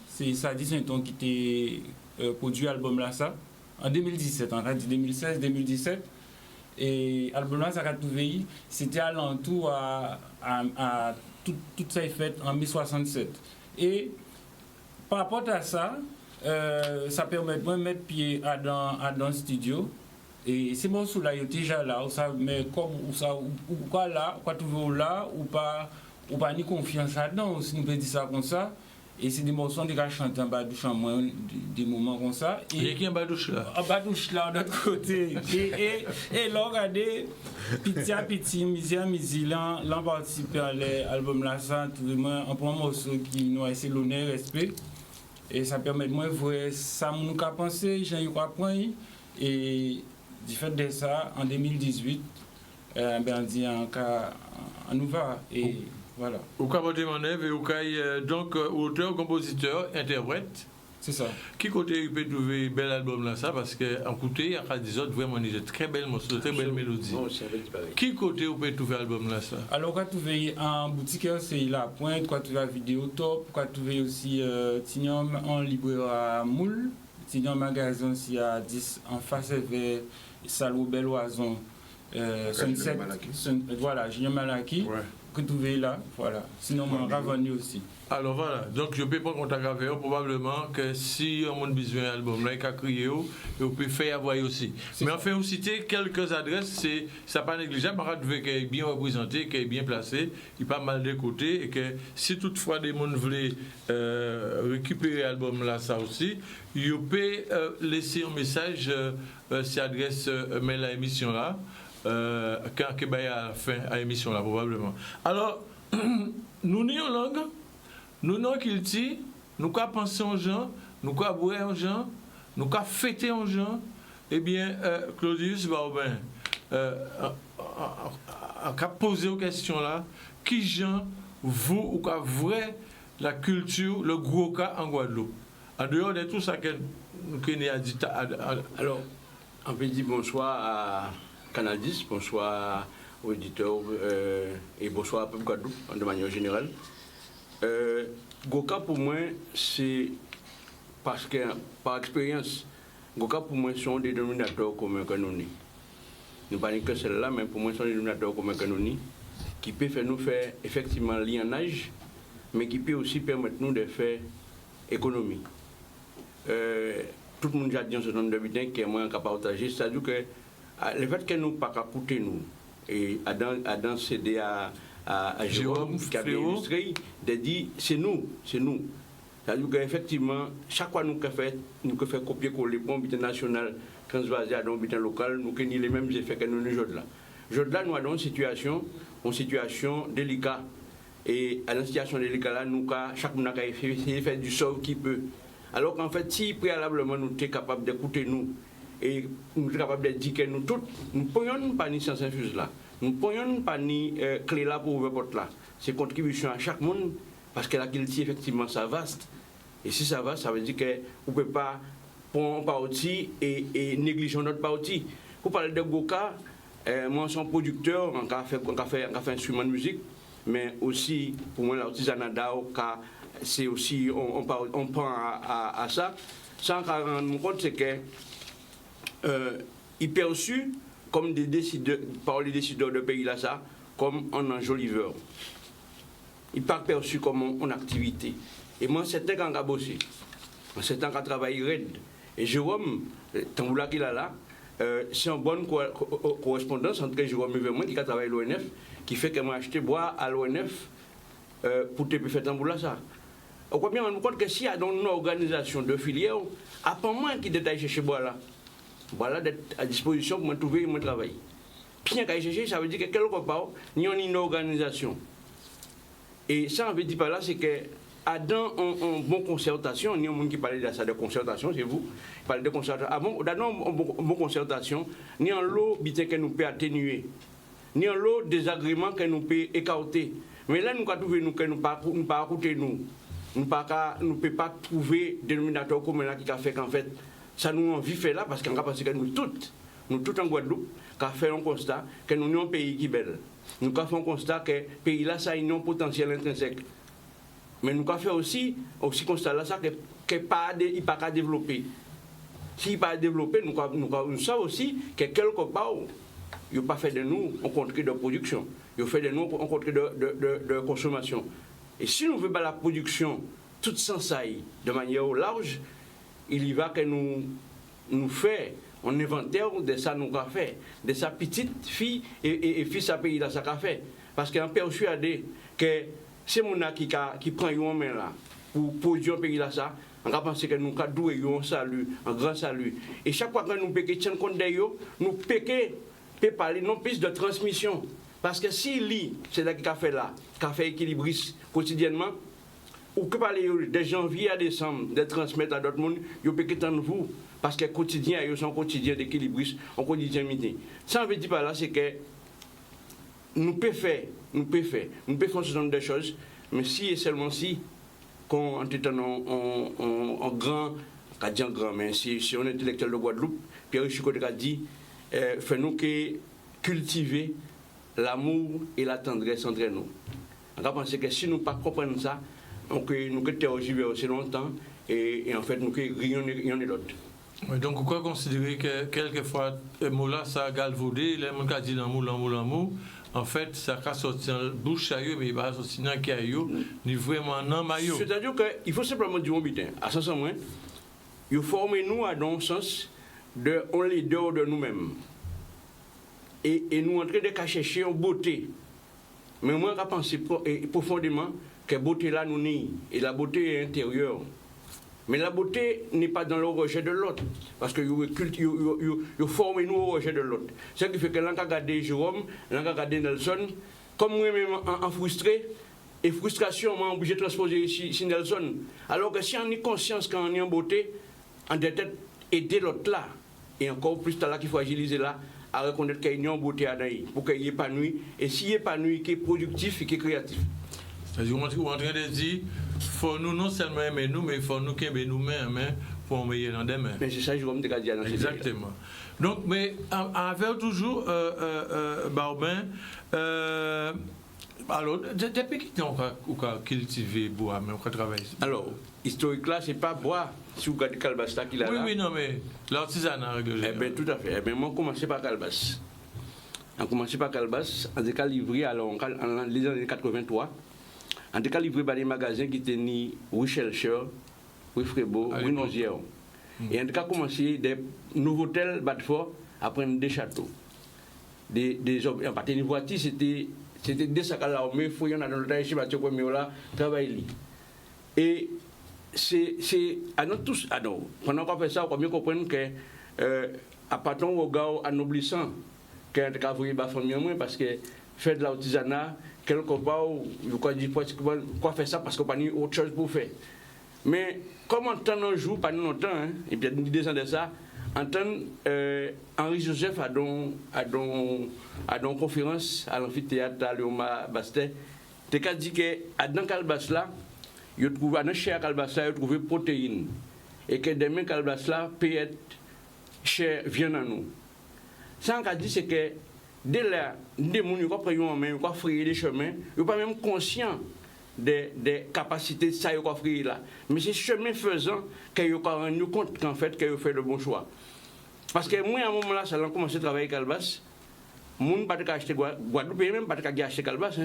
c'est Sadi Saint-On qui était produit l'album là, ça. En 2017, on a dit 2016-2017. Et l'album là, ça a trouvé, c'était alentour à tout ça est fait en 1967. Et par rapport à ça, ça permet de mettre pied dans le studio. Et c'est bon, sous là, il est déjà là, mais comme ou quoi là, quoi toujours là, ou pas ni confiance là-dedans, si nous peut dire ça comme ça. Et c'est des morceaux qui chantent en badouche en moins, des moments comme ça. Il y a qui en badouche là? En badouche là, de l'autre côté. Et là, regardez, petit à petit, misère, l'on participe à l'album là, ça, tout le monde, on prend un morceau qui nous a essayé l'honneur, respect. Et ça permet de moi voir ça, nous avons pensé, j'ai eu quoi prendre. Et du fait de ça, en 2018, on dit on nous va. Et voilà. Au cas de manœuvre et au cas donc auteur, compositeur, interprète. C'est ça. Qui côté il peut trouver bel album là ça parce que en côté il y a des autres vraiment des très belles morceaux, très belles mélodies. Qui côté vous pouvez trouver album là ça? Alors quand tu trouver en boutique c'est La Pointe, quand tu la vidéo top, quand tu trouver aussi Tignum en librairie à Moule, Tignum magasin aussi à 10 en face vers Salou Belle-Oison. Voilà, Julien Malaki. Ouais. Que tu veux là, voilà. Sinon, on va venir aussi. Alors voilà, donc je peux prendre contact avec eux, probablement que si on a besoin d'un album là, il a crié, on peut faire avoir aussi. Mais enfin, vous citez quelques adresses, ça pas négligeable, par contre, qui est bien représenté, qui est bien placé, il pas mal de côtés, et que si toutefois des gens veulent récupérer l'album là, ça aussi, il peut laisser un message, si adresse mail à l'émission là. Quand il y a la fin à l'émission là probablement. Alors, nous n'avons langue, nous n'avons qu'il dit, nous avons pensé aux gens, nous avons boire aux gens, nous avons fêté aux gens, eh bien, Claudius Baubin a posé aux questions là, qui gens vous ou quoi vrai la culture, le gros cas en Guadeloupe. En dehors de tout ça que nous a dit. Alors, on peut dire bonsoir à Canal 10, bonsoir aux auditeurs et bonsoir à Peuple Guadeloupe de manière générale. Goka pour moi, c'est parce que par expérience, Goka pour moi sont des dénominateurs communs que nous sommes. Nous ne parlons que celle-là, mais pour moi sont des dénominateurs communs que nous sommes, qui peuvent nous faire effectivement lienage, mais qui peut aussi permettre nous de faire économie. Tout le monde a dit un certain nombre de butins qui est moins capable de partager, c'est-à-dire que le fait que nous ne pas coûter nous et Adam cédé à Jérôme qui a illustré de dire c'est nous c'est-à-dire qu'effectivement chaque fois nous faisons copier-coller pour un butin national quand se base dans un butin local nous avons les mêmes effets que nous aujourd'hui nous avons une situation délicate et à la situation délicate là nous chaque monde a fait du sort qui peut alors qu'en fait si préalablement nous sommes capables d'écouter nous et nous sommes capables de dire que nous tous, nous ne pouvons pas ni science infuse là, nous ne pouvons pas ni clé là pour ouvrir porte là. C'est contribution à chaque monde parce que la qualité effectivement ça vaste. Et si ça va, ça veut dire que vous ne pouvez pas prendre un parti et négliger notre parti. Pour parler de Goka, moi je suis un producteur, on a fait un instrument de musique, mais aussi pour moi l'artisanat d'art, c'est aussi on prend à ça. Sans qu'on rende compte, c'est que il est perçu comme des décideurs, par les décideurs de pays là ça, comme un enjoliveur. Il n'est pas perçu comme une activité. Et moi, c'est un qui a bossé, c'est un qui a travaillé raide. Et Jérôme, tant qu'il a là, c'est une bonne correspondance entre Jérôme et moi qui a travaillé à l'ONF, qui fait que moi acheté bois à l'ONF pour te faire tant là ça. On peut bien rendre compte que s'il y a dans une organisation de filière, à part moi qui détaille chercher bois là. Voilà d'être à disposition pour me trouver et me travailler. Bien qu'à chercher, ça veut dire que quelque part, il y a une organisation. Et ça, on veut dire par là, c'est que dans une bonne concertation, il y a un monde qui parlait de ça, de concertation, c'est vous, qui parle de concertation. Dans une bonne concertation, il y a un lot que nous peut atténuer, il y a un lot de désagréments que nous peut écarter. Mais là, nous avons trouvé que nous ne pouvons pas écouter nous. Nous ne pouvons pas trouver des dénominateurs communs qui a fait qu'en fait, ça nous envie de faire là parce qu'on a pensé que nous tous en Guadeloupe, avons fait un constat que nous sommes un pays qui est belle. Nous avons fait un constat que le pays là, ça a un potentiel intrinsèque. Mais nous avons fait aussi constat là, ça qu'il n'est pas développé. S'il n'est pas développé, nous savons aussi que quelque part, il n'a pas fait de nous un contrôle de production. Il a fait de nous un contrôle de consommation. Et si nous voulons la production toute sans saillie, de manière large, il y va que nous fait un inventaire de ça nous avons fait, de sa petite fille et fils à pays là ça qu'a fait. Parce qu'on est persuadé que c'est mon qui prend une main là, pour produire un pays là ça, on va penser que nous avons un salut, un grand salut. Et chaque fois que nous péquons compte d'ailleurs, nous péquons parler non plus de transmission. Parce que si lit, c'est là qu'il a fait là, qu'il a fait équilibriste quotidiennement, ou que parler de janvier à décembre, de transmettre à d'autres mondes, vous péquez tant de vous. Parce que quotidien, ils sont quotidien d'équilibriste, en quotidien midi. Ça veut dire par là, c'est que nous pouvons faire un certain nombre de choses, mais si et seulement si, quand on est en grand, mais si on est intellectuel de Guadeloupe, Pierre Chicotte a dit, fais-nous cultiver l'amour et la tendresse entre nous. On va penser que si nous ne comprenons pas ça, nous nous tergiversons aussi longtemps et en fait nous rien et l'autre. Oui, donc, pourquoi considérer que quelquefois, Moula, ça a galvaudé, les gens qui disent l'amour, en fait, ça a sorti en bouche à eux, mais il va sortir dans le caillou, ni vraiment dans le maillot. C'est-à-dire qu'il faut simplement dire au butin, à ce sens, il faut former nous à dans le sens de on leader de nous-mêmes. Et nous en train de chercher une beauté. Mais moi, je pense profondément que la beauté là nous nie, et la beauté est intérieure. Mais la beauté n'est pas dans le rejet de l'autre, parce que vous formez nous au rejet de l'autre. Ce qui fait que l'on a regardé Jérôme, l'on a regardé Nelson, comme moi-même en frustré, et frustration m'a obligé de transposer ici Nelson. Alors que si on a conscience qu'on est en beauté, on doit peut-être aider l'autre là, et encore plus là qu'il faut agiliser là, à reconnaître qu'il y a une beauté à Daï, pour qu'il épanouisse, et s'il épanouit, qu'il est productif et qu'il est créatif. C'est-à-dire qu'on est en train de dire, il faut nous non seulement aimer nous, mais il faut nous aimer nous-mêmes pour meilleur dans des mains. Mais c'est ça, je vais me dire. Exactement. Donc, mais avec toujours, Barbin, alors, depuis qui on a cultivé bois, mais on a travaillé. Alors, historique là, c'est pas bois, si vous regardez Calbasta qu'il a là. Oui, non, mais l'artisanat, eh bien, tout à fait. Eh bien, moi, on commençait par Calbas. On commençait par Calbas, en décal livré, alors, en les années 83. En tout cas, livré par des magasins qui étaient ni Rue Shelcher, Rue Frébeau, Rue Nozière. Et en tout cas, commencé des nouveaux hôtels Badfort à prendre des châteaux. Des objets. En partie, c'était des sacs à l'armée, il y en a dans le temps, chez Mathieu Comiola, travail. Et c'est à nous tous, pendant qu'on fait ça, on peut bien comprendre que, à partir au gars anoblissant, qu'en tout cas, vous voyez, parce que faire de l'artisanat, quelque part, quoi faire ça parce qu'on n'a pas autre chose pour faire. Mais comme en temps un jour, pas longtemps, et puis 10 ans de ça, en temps, Henri Joseph a une conférence à l'amphithéâtre à Léoma Bastet, il a dit que dans Calbas là, il trouve dans chair Calbas là, il trouve protéines et que demain Calbas là peut être chair viande en nous. Ça on a dit c'est que dès là, des gens qui prennent en main, qui frayer les chemins, ils ne sont pas même conscients des capacités de ça qu'ils ont frayer là. Mais c'est chemin faisant qu'ils ont rendu compte qu'en fait, qu'ils ont fait le bon choix. Parce que moi, à un moment là, ça a commencé à travailler avec Calbas. Les gens ne peuvent pas acheter Guadeloupe, même ne peuvent pas acheter Calbas.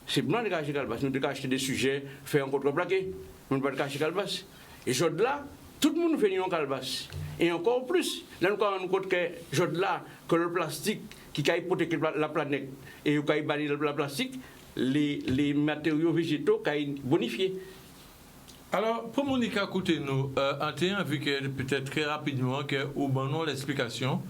C'est blanc de acheter Calbas. Nous devons acheter des sujets, faire un contreplaqué. Nous ne pouvons pas acheter Calbas. Et aujourd'hui là, tout le monde fait un Calbas. Et encore plus, là, nous avons compte que aujourd'hui là, que le plastique qui a hypothéqué la planète et qui a banni le plastique, les matériaux végétaux qui ont bonifié. Alors, pour Monica, écoutez-nous, en vu que peut-être très rapidement, que au bon nom l'explication,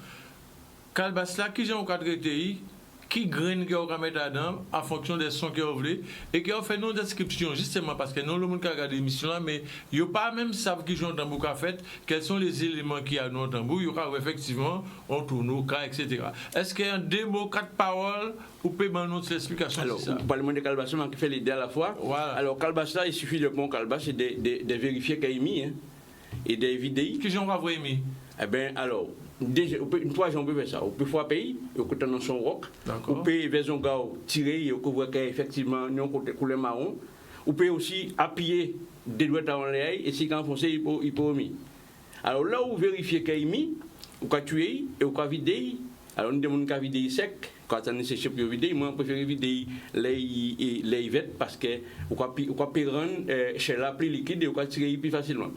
Calbas là, qui j'ai un cadre TI, qui graine qu'on va mettre dedans en fonction des sons qu'on veut et qui ont fait nos descriptions justement parce que nous le monde qui a regardé l'émission là mais il a pas même savent qui joue un tambour qu'a fait quels sont les éléments qui a dans tambour il y aura effectivement on tourne au cas etc. Est-ce qu'il y a deux mots 4 paroles ou peut me donner l'explication? Alors vous parlez de Calbas qui fait les deux à la fois. Voilà. Alors Calbas là il suffit de mon Calbas c'est de vérifier qu'il y a mis et des vidéos qui j'en avoir mis. Eh bien alors déjà, une fois j'en peux faire ça. On peut faire pays, on peut dans son roc, on peut vers un gars tirer, on peut voir qu'effectivement nous côté couleur marron. On peut aussi appuyer des doigts dans l'air et si quand foncé il peut remis. Alors là où vérifier qu'il mis, on peut tuer et on peut vider. Alors nous demandons qu'à vider sec, quand on est séché pour vider, moi je préfère vider les vêtements parce que on peut rendre chez la plus liquide et on peut tirer plus facilement.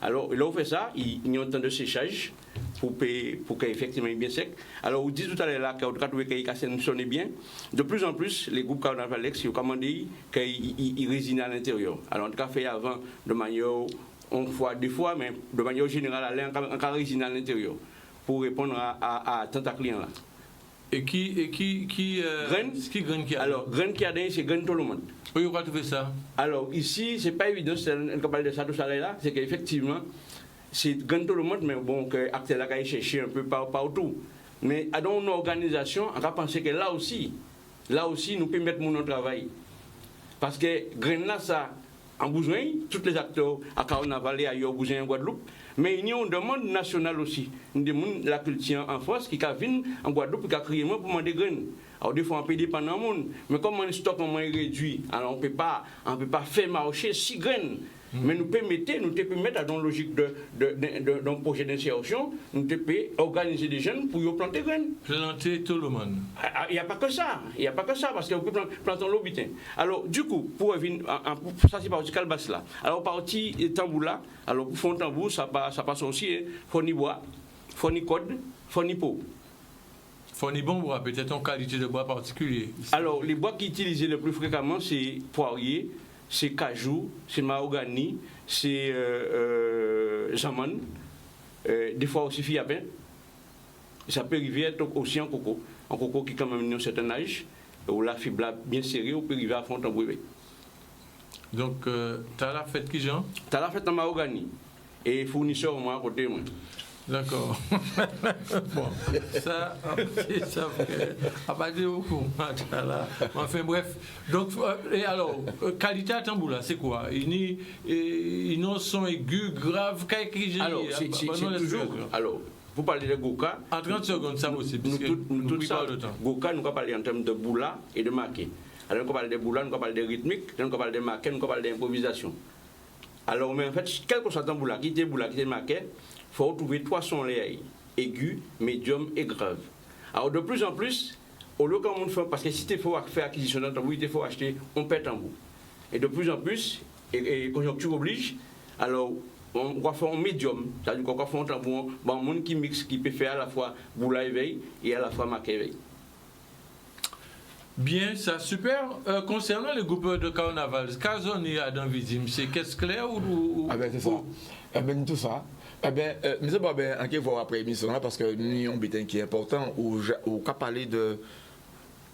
Alors là on fait ça, il y a un temps de séchage. pour qu'effectivement il est bien sec. Alors, vous dites tout à l'heure là, quand vous trouvez qu'il sonne bien, de plus en plus, les groupes carnavalesques, ils ont commandé qu'ils résident à l'intérieur. Alors, en tout cas, fait avant, de manière, une fois, deux fois, mais de manière générale, aller en résident à l'intérieur, pour répondre à tant de clients là. Et qui graine qui a? Alors, graine qui a donné, c'est graine tout le monde. Oui, on va trouver ça. Alors, ici, c'est pas évident, on parle de ça tout à l'heure là, c'est qu'effectivement, c'est graine tout le monde, mais bon, que Actel a cherché un peu partout. Mais dans une organisation, on va penser que là aussi, nous pouvons mettre mon travail. Parce que graine là, ça, en besoin, tous les acteurs à Carnaval et ailleurs, besoin en Guadeloupe. Mais il y a une demande nationale aussi. Une demande de la culture en France qui vient en Guadeloupe et qui a créé pour demander des graines. Alors, des fois, on peut dépendre du monde. Mais comme on stock est réduit, alors on ne peut pas faire marcher 6 graines. Mais nous pouvons mettre dans une logique d'un projet d'insertion, nous pouvons organiser des jeunes pour y planter des graines. Planter tout le monde. Il n'y a pas que ça. Parce que vous pouvez planter l'obitin. Alors, du coup, pour ça, c'est parti Calbas là. Alors, parti tambour là, alors pour faire un tambour, ça passe aussi. Il faut ni bois, il faut ni code, il faut ni peau. Faut ni bon bois, peut-être en qualité de bois particulier. Alors, les bois qui utilisent le plus fréquemment, c'est poirier, c'est cajou, c'est mahogany, c'est zaman, des fois aussi fiapin. Ça peut arriver aussi en coco qui quand même a un certain âge, où la fibre bien serrée, on peut arriver à fond en brevet. Donc, tu as la fête qui, Jean? Tu as la fête en mahogany, et fournisseur moi à côté moi. D'accord. Bon, ça pas dire beaucoup. Enfin bref. Donc, et alors, qualité à tamboula, c'est quoi? Il a un son aigu, grave, alors, c'est toujours. Alors, vous parlez de Goka. En 30 secondes, ça aussi, parce que nous ça, le temps. Goka, nous allons parler en termes de boula et de maquet. Alors, nous allons parler de boula, nous allons parler de rythmique, nous allons parler de maquet, nous allons parler d'improvisation. Alors, mais en fait, quel que soit le tamboula, qui est boula, qui est maquet, il faut trouver 3 sons aigus, médium et grave. Alors de plus en plus, au lieu qu'on fait, parce que si tu faut faire acquisition d'un tambour, il faut acheter un pet tambour. Et de plus en plus, et conjoncture oblige, alors on va faire un médium, c'est-à-dire qu'on va faire un tambour, un monde qui mixe, qui peut faire à la fois boula éveil et à la fois maquet éveil. Bien, ça, super. Concernant les groupes de carnaval, ce qu'on y a dans Vidim, c'est qu'est-ce clair ou... Ah ben c'est ça. Ah ben tout ça. Eh bien, M. Babin, on va voir après l'émission là, parce que nous avons un bulletin qui est important, où on peut parler de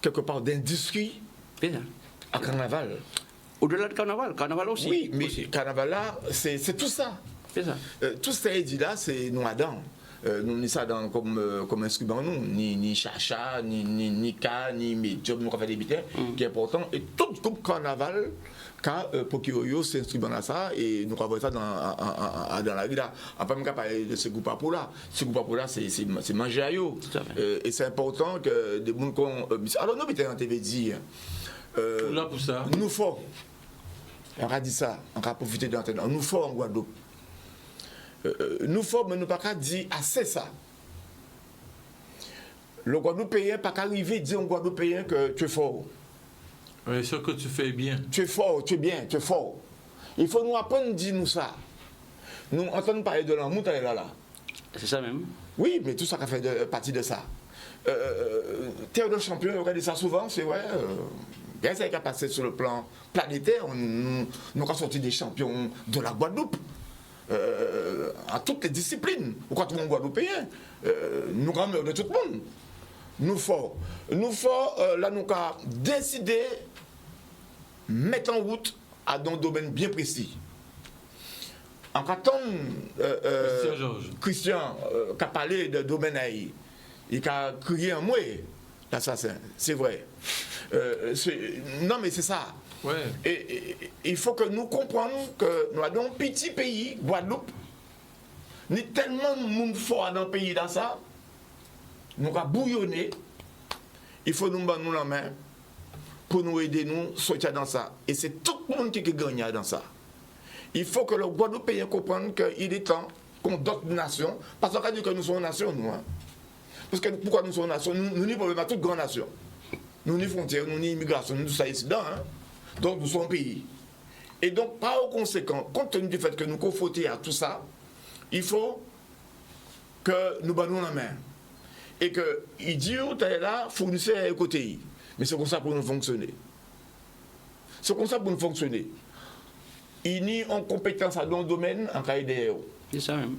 quelque part d'industrie à carnaval. Au-delà de carnaval aussi. Oui, mais aussi. Carnaval là, c'est tout ça. C'est ça. Tout ce qui est dit là, c'est nous Adam. Nous ni ça comme instrument, nous, ni chacha, ni cas, ni médium, nous avons fait des bulletins, qui est important. Et tout groupe carnaval, pour qu'il y ait cet instrument-là, ça, et nous avons ça dans la vie là. On peut même pas parler de ce groupe là. Ce groupe là, c'est manger à eux. Et c'est important que des gens alors, nous, on t'avait dit. Là pour ça. Nous faut. On a dit ça, on a profité de l'antenne. Nous faut en Guadeloupe. Nous faut, mais nous pas qu'à dire assez ça. Le Guadeloupéen pas qu'à arriver dire au Guadeloupéen que tu es fort. Oui, ce que tu fais bien. Tu es fort, tu es bien, tu es fort. Il faut nous apprendre à dire nous ça. Nous entendons parler de l'amour, là. C'est ça même. Oui, mais tout ça qui fait partie de ça. Théodore Champion, on regarde ça souvent, c'est vrai. Bien ça qui a passé sur le plan planétaire, nous avons sorti des champions de la Guadeloupe. À toutes les disciplines. Quand on est Guadeloupéen, nous avons de tout le monde. Nous faut là, nous avons décidé de mettre en route à un domaine bien précis. En quand Christian qui a parlé de domaine, il a crié un mot, l'assassin, c'est vrai. Non, mais c'est ça. Ouais. Et il faut que nous comprenions que nous avons un petit pays, Guadeloupe, ni tellement de monde fort dans le pays dans ça, nous avons bouillonné, il faut nous battre la main pour nous aider nous sortir dans ça. Et c'est tout le monde qui gagne dans ça. Il faut que le Guadeloupéen comprenne qu'il est temps qu'on d'autres nations, parce qu'on dit que nous sommes une nation, nous. Hein. Parce que pourquoi nous sommes une nation? Nous n'y problème à toute grande nation. Nous n'y frontières, nous n'y immigration, nous tout ça ici dedans. Hein. Donc nous sommes un pays. Et donc, par conséquent, compte tenu du fait que nous confrontés à tout ça, il faut que nous bannons la main. Et que il dit, tu es là, fournisseur à côté. Mais c'est comme ça pour nous fonctionner. C'est comme ça pour nous fonctionner. Il n'y a en compétence dans le domaine en cas de. C'est ça même.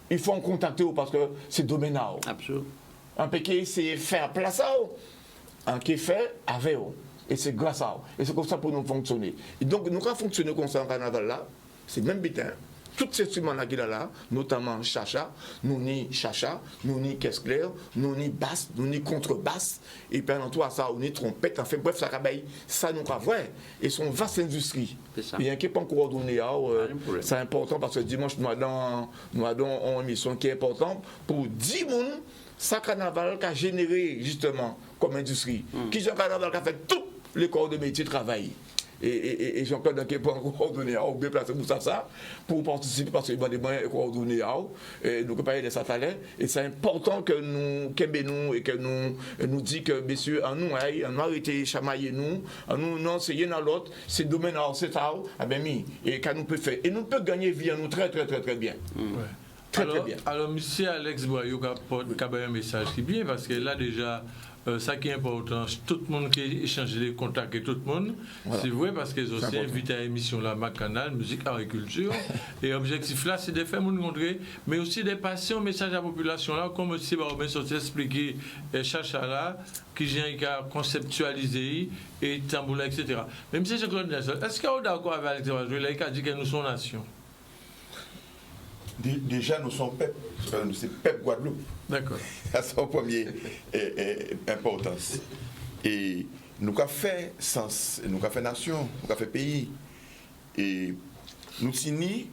Il faut en contacter parce que c'est domaine. Absolument. Un péché, c'est faire place à eux. Un qui fait avec eux. Et c'est grâce à eux. Et c'est comme ça pour nous fonctionner. Et donc, nous avons fonctionné comme ça en carnaval là. C'est le même bitin. Tous ces instruments-là qu'il a là, notamment chacha, nous ni chacha, nous ni caisse claire, nous ni basse, nous ni contrebasse, et puis en tout à ça, on ni trompette, enfin bref, ça nous pas vrai. Et son vaste industrie. Il y a un qui n'est pas encore coordonné, c'est important parce que dimanche, nous avons une émission qui est importante pour 10 personnes, ça carnaval qui a généré justement comme industrie. Qui est un carnaval qui a fait tous les corps de métier travailler. Et Jean-Claude Danquet peut encore coordonner ou bien placer pour ça pour participer parce qu'il y a des moyens coordonnés donc parler de sa talent et c'est important que nous et que nous dit que messieurs en nous arrêter chamailler nous enseigner dans l'autre c'est domaine c'est ça et quand nous peut faire et nous peut gagner vie en nous très bien. Très bien. Alors monsieur Alex Boyou a un message qui est bien parce que là déjà ça qui est important, tout le monde qui échange les contacts et tout le monde, voilà. C'est vrai parce qu'ils ont aussi invité à l'émission là, Macanal, musique, agriculture. Et l'objectif là, c'est de faire nous rencontrer, mais aussi des passions, messages à la population là, comme aussi Barobin sorti expliquer Chacha là, qui j'ai conceptualisé et Tamboula, etc. Mais M. Jean-Claude Nelson, est-ce qu'il y a d'accord avec Alexandre Joël qui a dit que nous sommes nation? Déjà, nous sommes peuple. C'est peuple Guadeloupe. D'accord. C'est son premier importance. Et nous avons fait sens, nous avons fait nation, nous avons fait pays. Et nous signons,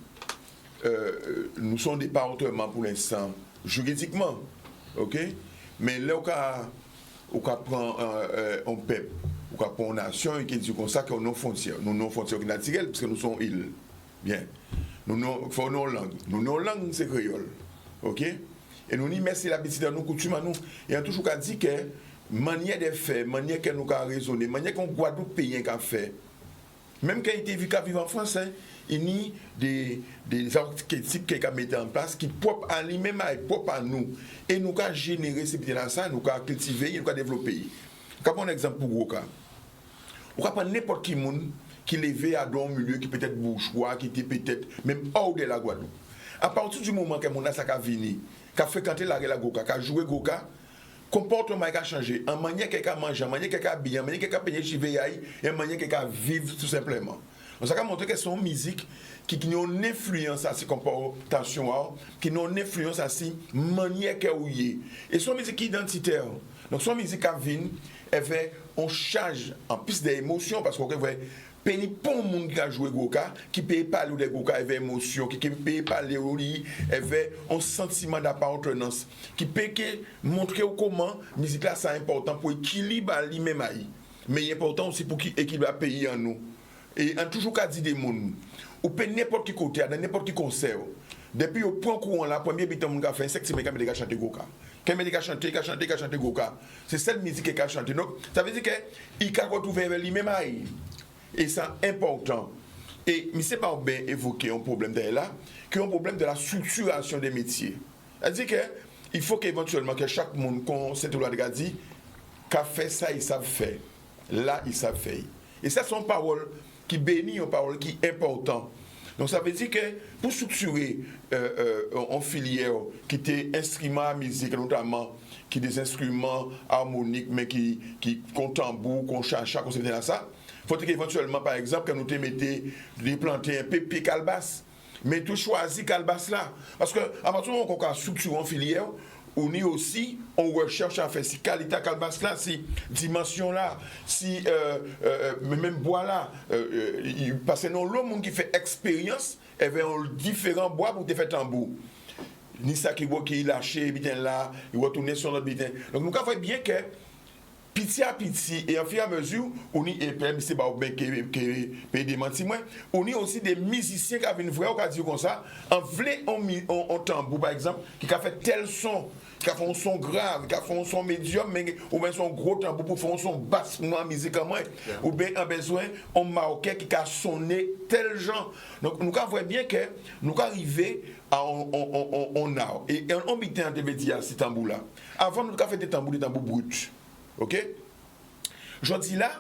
nous sommes départements pour l'instant, juridiquement. OK? Mais là, on prend un peuple, on prend une nation et qui dit comme ça que nous frontières. Nous non frontières naturelles parce que nous sommes îles. Bien. Nous avons nos langues. Nos langues, c'est créole. OK? Et nous disons merci l'habitude de nous, coutumes à nous. Et on a toujours dit que manière de faire, manière que nous avons raisonné, manière qu'on Guadeloupe pays qu'a fait. Même quand il était vu qu'à vivre en France, il y a des archétypes qu'il a mis en place qui propres à lui-même et propres à nous. Et nous avons généré ces petits là, nous avons cultivé, nous avons développé. Je vais prendre un exemple pour Goka. On va prendre n'importe qui monde qui levait à un milieu qui peut être bourgeois, qui était peut-être même hors de la Guadeloupe. À partir du moment que mon asa a venu, qui a fréquenté la Goka, qui a joué Goka, comportement a changé. En manière qu'il a mangé, en manière qu'il a bien, en manière qu'il a payé chez Veyaï, et en manière qu'il a vivre tout simplement. Donc ça a montré que c'est une musique qui a une influence à ces comportations, qui a une influence à ces manières qu'il a eu. Et c'est une musique identitaire. Donc c'est une musique qui a venu, on charge en plus d'émotions, parce qu'on voit Penny pour le monde qui a joué Goka, qui ne paye pas les Goka, avait émotion, qui ne paye pas les Oli, avait un sentiment d'appartenance, qui peut montrer comment la musique là c'est important pour équilibrer lui-même. Mais il est important aussi pour qu'il équilibre le pays en nous. Et en toujours qu'à dire des mots, ou peut n'importe qui côté, dans n'importe qui concert. Depuis au point courant là, premier bitan mon gars fait c'est que il a chanté Goka. Quand il a chanté Goka, c'est cette musique qu'il a chanté. Donc ça veut dire que il a retrouvé lui-même. Et c'est important. Et M. Barobin évoqué un problème là, qui est un problème de la structuration des métiers. C'est-à-dire qu'il faut qu'éventuellement que chaque monde, comme cette loi de dit, qu'a fait ça, ils savent faire. Là, ils savent faire. Et ça, c'est une parole qui bénit, une parole qui est importante. Donc ça veut dire que pour structurer en filière qui était instruments à musique, notamment qui des instruments harmoniques, mais qui comptent tambour, qu'on chacha, qu'on se met dans ça, il faut qu'éventuellement, par exemple, que nous te mettons les planter un peu calebasse, mais tu choisis calebasse là. Parce qu'à partir du moment qu'on a structuré en filière, on est aussi, on recherche à faire si qualité calebasse là, si dimension là, si même bois là. Parce que non, le monde qui fait expérience, il y a différents bois pour te faire tambour. Ni ça qui est lâché, là, il retourne sur notre bitin. Donc nous avons bien que petit à petit, et en fur et à mesure, on y est, c'est pas bien que démenti moi, on y a aussi des musiciens qui avaient une vraie occasion comme ça, en vrai, on tambour par exemple, qui a fait tel son, qui a fait un son grave, qui a fait un son médium, mais ou bien son gros tambour pour faire un son basse musicalement, ou bien en besoin, un marocain qui a sonné tel genre. Donc nous voyons bien que nous arrivons à on a, et on bitait en TV ces tambours-là. Avant, nous avons fait des tambours bruts. Ok? Je dis là,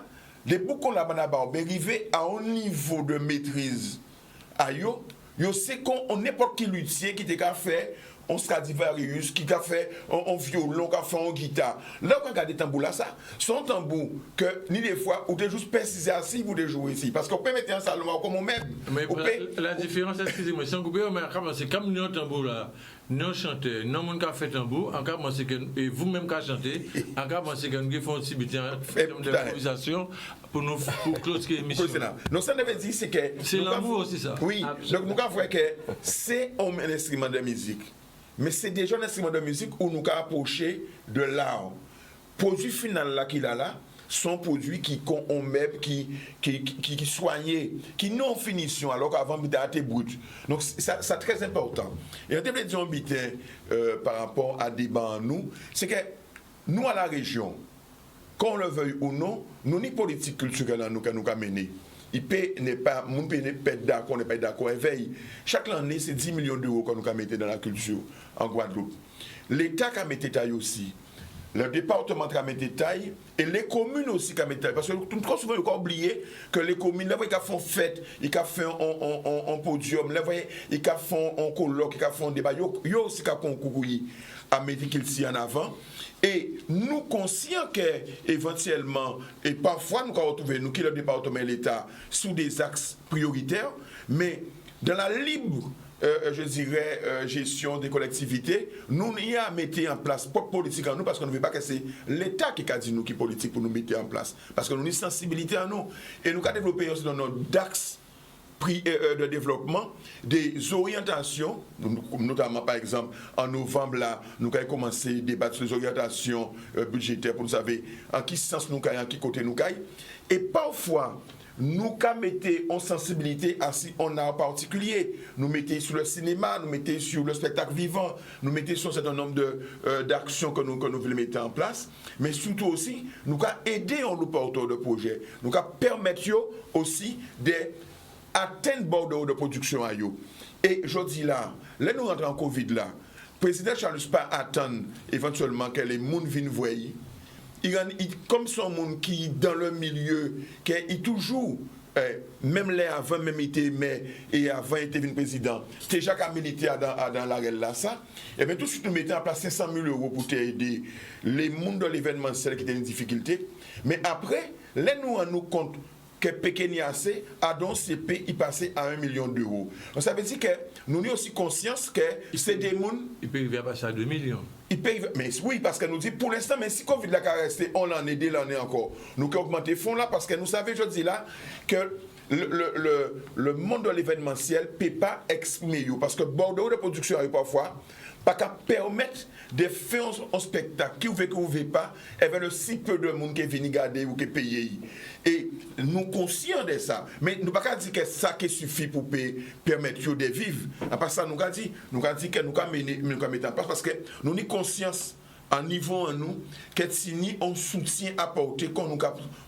les boucons là, on arrivé à un niveau de maîtrise. Ayo, yo sait qu'on n'importe qui luthier qui t'a fait un Stradivarius, qui a fait un violon, qui a fait un guitare. Là, quand on regarde des tambours là, ça, son tambour que ni des fois, ou t'es juste précisé assis, vous de jouer ici. Parce qu'on peut mettre un salon comme on met. Mais la différence, excusez-moi, si on coupe, c'est comme nous tambour là. Nous chantons, nous avons fait tambour, en cas et vous-même qui chantez, en cas c'est que nous faisons un petit d'improvisation pour nous clôturer l'émission. Non, ça veut dire c'est que. C'est l'amour aussi ça. Oui, donc nous avons que c'est un instrument de musique. Mais c'est déjà un instrument de musique où nous avons approché de l'art. Produit final là qu'il a là, sont produits qui soignés, qui n'ont finition alors qu'avant c'était brut. Donc c'est très important. Et on te dire par rapport à débat en nous, c'est que nous à la région, qu'on le veuille ou non, nous ni politique culturelle nous avons mené. Il n'est pas d'accord, on n'est pas d'accord. Éveil. Chaque année, c'est 10 millions d'euros qu'on nous a mis dans la culture en Guadeloupe. L'État a mis taille aussi. Le département a mis taille et les communes aussi ont mis taille. Parce que trop souvent, il faut oublier que les communes, là, ils font fête, ils font un podium, là, ils font un colloque, ils font un débat. Ils aussi concouru à mettre qu'ils en avant. Et nous conscients qu'éventuellement, et parfois nous retrouvons, nous qui le département et l'État, sous des axes prioritaires, mais dans la libre, je dirais, gestion des collectivités, nous y a mis en place pas de politique en nous, parce qu'on ne veut pas que c'est l'État qui a dit nous qui politique pour nous mettre en place. Parce que nous avons une sensibilité en nous. Et nous avons développé aussi dans notre DAX de développement des orientations, notamment par exemple en novembre là, nous avons commencé à débattre sur les orientations budgétaires pour nous savoir en qui sens nous caillons, en qui côté nous caillons. Et parfois, nous mettons en sensibilité à si on a en particulier. Nous mettons sur le cinéma, nous mettons sur le spectacle vivant, nous mettons sur un certain nombre d'actions que nous voulons mettre en place. Mais surtout aussi, nous avons aidé en nous porteurs de projets. Nous avons permettre aussi des atteindre bord de production à yo. Et je dis là nous rentrons en Covid là, le président Charles pas attendre éventuellement que les gens viennent voir. Comme son monde qui dans le milieu, qui est toujours, même les avant, même était mais et avant était venu président, déjà qu'à militer dans la règle là ça, et bien tout de suite nous mettons en place 500 000 euros pour aider les mondes de l'événementiel qui étaient en difficulté. Mais après, là nous en nous compte que Pékeniasse a donc CP il passé à 1 million d'euros. Donc ça veut dire que nous avons aussi conscience que c'est des gens. Il peut y passer à 2 millions. Mais oui, parce que nous dit pour l'instant, mais si Covid l'a resté, on l'en aidé l'année encore. Nous avons augmenté fonds là parce que nous savons, je dis là, que le monde de l'événementiel ne peut pas exprimer. Parce que Bordeaux de production a parfois pas qu'à permettre de faire un spectacle qui ne veut pas, et bien le si peu de monde qui vient garder ou qui paye. Et nous conscients de ça. Mais nous ne pouvons pas dire que ça qui suffit pour permettre de vivre. Après ça, nous avons dit que nous avons mettre en place parce que nous avons conscience à niveau en nous que si nous on soutien apporté, quand nous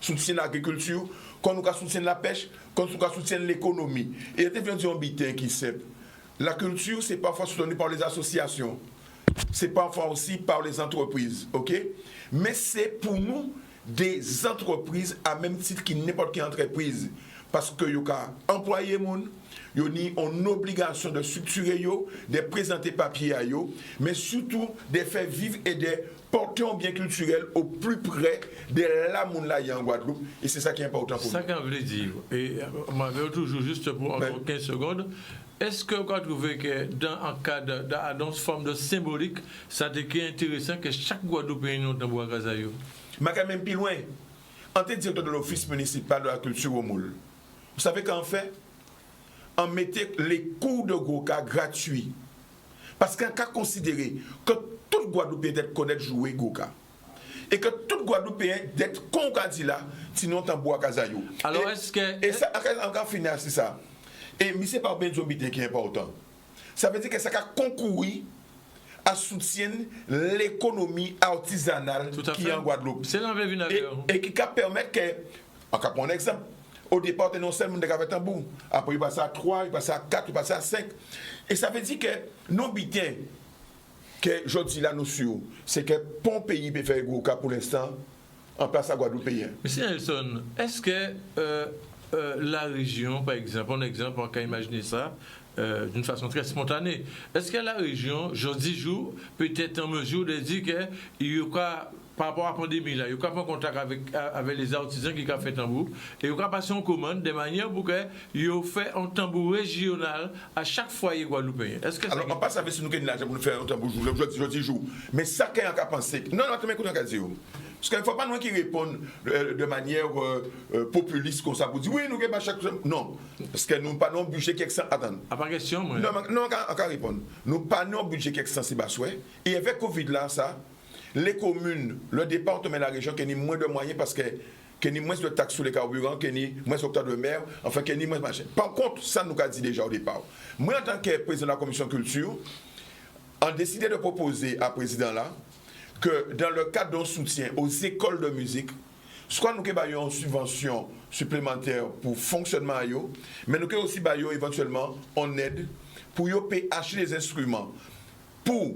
soutient l'agriculture, quand nous soutient la pêche, quand nous soutient l'économie. Et il y a un bitin qui sait. La culture, c'est parfois soutenu par les associations. C'est parfois aussi par les entreprises. Ok? Mais c'est pour nous des entreprises à même titre que n'importe quelle entreprise. Parce que vous avez employé moun, vous avez une obligation de structurer, de présenter papier à eux, mais surtout de faire vivre et de porter un bien culturel au plus près de la moun là en Guadeloupe. Et c'est ça qui est important pour nous. C'est ça qu'on veut dire. Et on m'avait toujours juste pour encore 15 secondes. Est-ce que vous trouvez que dans une forme de symbolique, ça est intéressant que chaque Guadeloupéen ait un tambour à Gazayo? Mais quand même plus loin, en tant que directeur de l'Office municipal de la culture au Moule, vous savez qu'en fait, on mettait les cours de Goka gratuits. Parce qu'un cas considéré que tout Guadeloupéen doit connaître jouer Goka. et que tout Guadeloupéen d'être con qu'a dit là, sinon tambour à Kazayo. Alors est-ce que... Et ça, encore finir, c'est ça. Et mais c'est pas Benzo Bité qui est important. Ça veut dire que ça a concouru à soutenir l'économie artisanale qui est en Guadeloupe. C'est l'envers et qui permet que, en cas pour un exemple, au départ, non seulement de avec tambour. Après, il passe à 3, il passe à 4, il passe à 5. Et ça veut dire que non bien que je dis là, nous sur, c'est que bon pays peut faire gros cas pour l'instant en place à Guadeloupe. Monsieur Nelson, est-ce que la région, par exemple, on peut imaginer ça d'une façon très spontanée, est-ce que la région, jeudi jour, peut être en mesure de dire qu'il y aura, par rapport à la pandémie, là, il y aura un contact avec les artisans qui ont fait tambour, et il y aura passé en commande de manière pour qu'il y ait fait un tambour régional à chaque foyer guadeloupéen. Est-ce que alors, on passe avec nous qui avons l'argent pour nous faire un tambour jeudi jour. Mais ça, qu'est-ce qu'on a pensé? Non, attends, écoute, on a dit. Parce qu'il ne faut pas nous qui répondent de manière populiste comme ça pour dire oui, nous n'avons pas chaque chose. Non. Parce que nous n'avons pas un budget qui est sans attendre. À part question, moi. Non, on va répondre. Nous n'avons pas un budget qui est sans Sébastien. Et avec Covid là, ça, les communes, le département et la région qui ont moins de moyens parce que qu'il y a moins de taxes sur les carburants, qu'il y a moins d'octroi de mer, enfin qu'il y a moins de machin. Par contre, ça nous a dit déjà au départ. Moi, en tant que président de la commission culture, on a décidé de proposer à président là que dans le cadre d'un soutien aux écoles de musique, soit nous avons une subvention supplémentaire pour fonctionnement, mais nous avons aussi éventuellement en aide pour acheter des instruments pour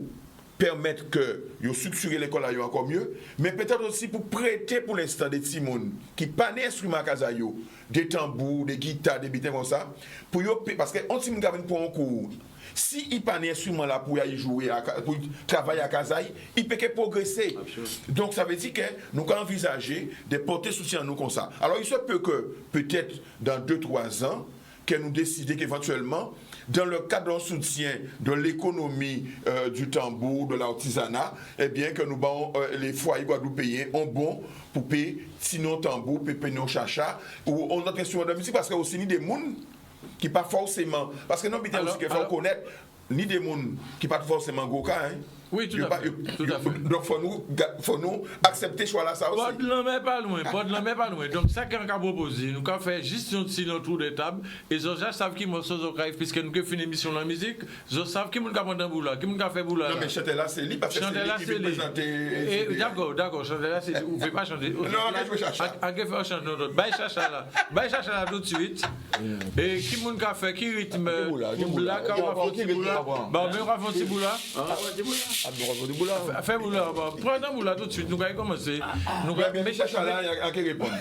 permettre que vous structurez l'école encore mieux, mais peut-être aussi pour prêter pour l'instant des timons qui pas des instruments à Kazayo, des tambours, des guitares, des bitins comme ça, pour parce que on s'y pour un cours. Si il n'y a pas d'instrument là pour y jouer, pour travailler à Kazaï, il peut que progresser. Absolument. Donc ça veut dire que nous avons envisagé de porter soutien à nous comme ça. Alors il se peut que peut-être dans 2-3 ans, que nous décidions qu'éventuellement, dans le cadre d'un soutien de l'économie du tambour, de l'artisanat, eh bien que nous les foyers guadeloupéens ont bon pour payer sinon tambour, pour payer nos chacha, ou on a un instrument de musique parce qu'il y a aussi des gens qui pas forcément, parce que non, mais aussi qu'il faut connaître, ni des gens qui pas forcément goka, hein. Oui, tout à fait. Donc, faut nous accepter ce choix-là, ça aussi. Pas de l'homme pas loin. Donc, ça qu'on a proposé, nous avons fait juste un petit tour de table, et les gens savent qui m'ont sauté au caïf, puisque nous avons fait une émission de la musique, ils savent qui m'ont fait un boulot, qui m'ont fait boulot. Non, mais Chantella, c'est lui, parce que c'est lui qui veut présenter. D'accord, Chantella, c'est lui, vous ne pouvez pas chanter. Non, je veux chacha. À quel fait chanter notre Baille chacha là tout de suite. Et qui m'ont fait, qui rythme, boula, quand on va faire un petit boula. Bah, on va faire un petit boula. Fais boula, prends un boula tout de suite, nous allons commencer. Mais chacha là, il y a qui répondre.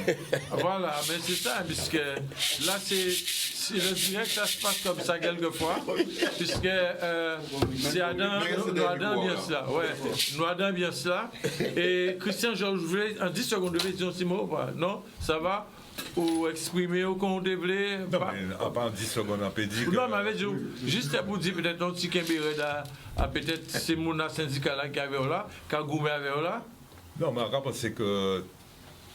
Voilà, mais c'est ça, puisque là, c'est le direct, ça se passe comme ça quelquefois, puisque c'est Adam bien cela. Ouais, nous Adam bien cela. Et Christian Georges, en 10 secondes, je vais dire un petit mot, non? Ça va? Ou exprimer au qu'on devait. Non, mais à part 10 secondes, on peut dire. Non, mais juste pour dire peut-être un petit Kembéré à peut-être ces mouna syndicats là qui avaient là, qui a goumé avec là. Non, mais après, c'est que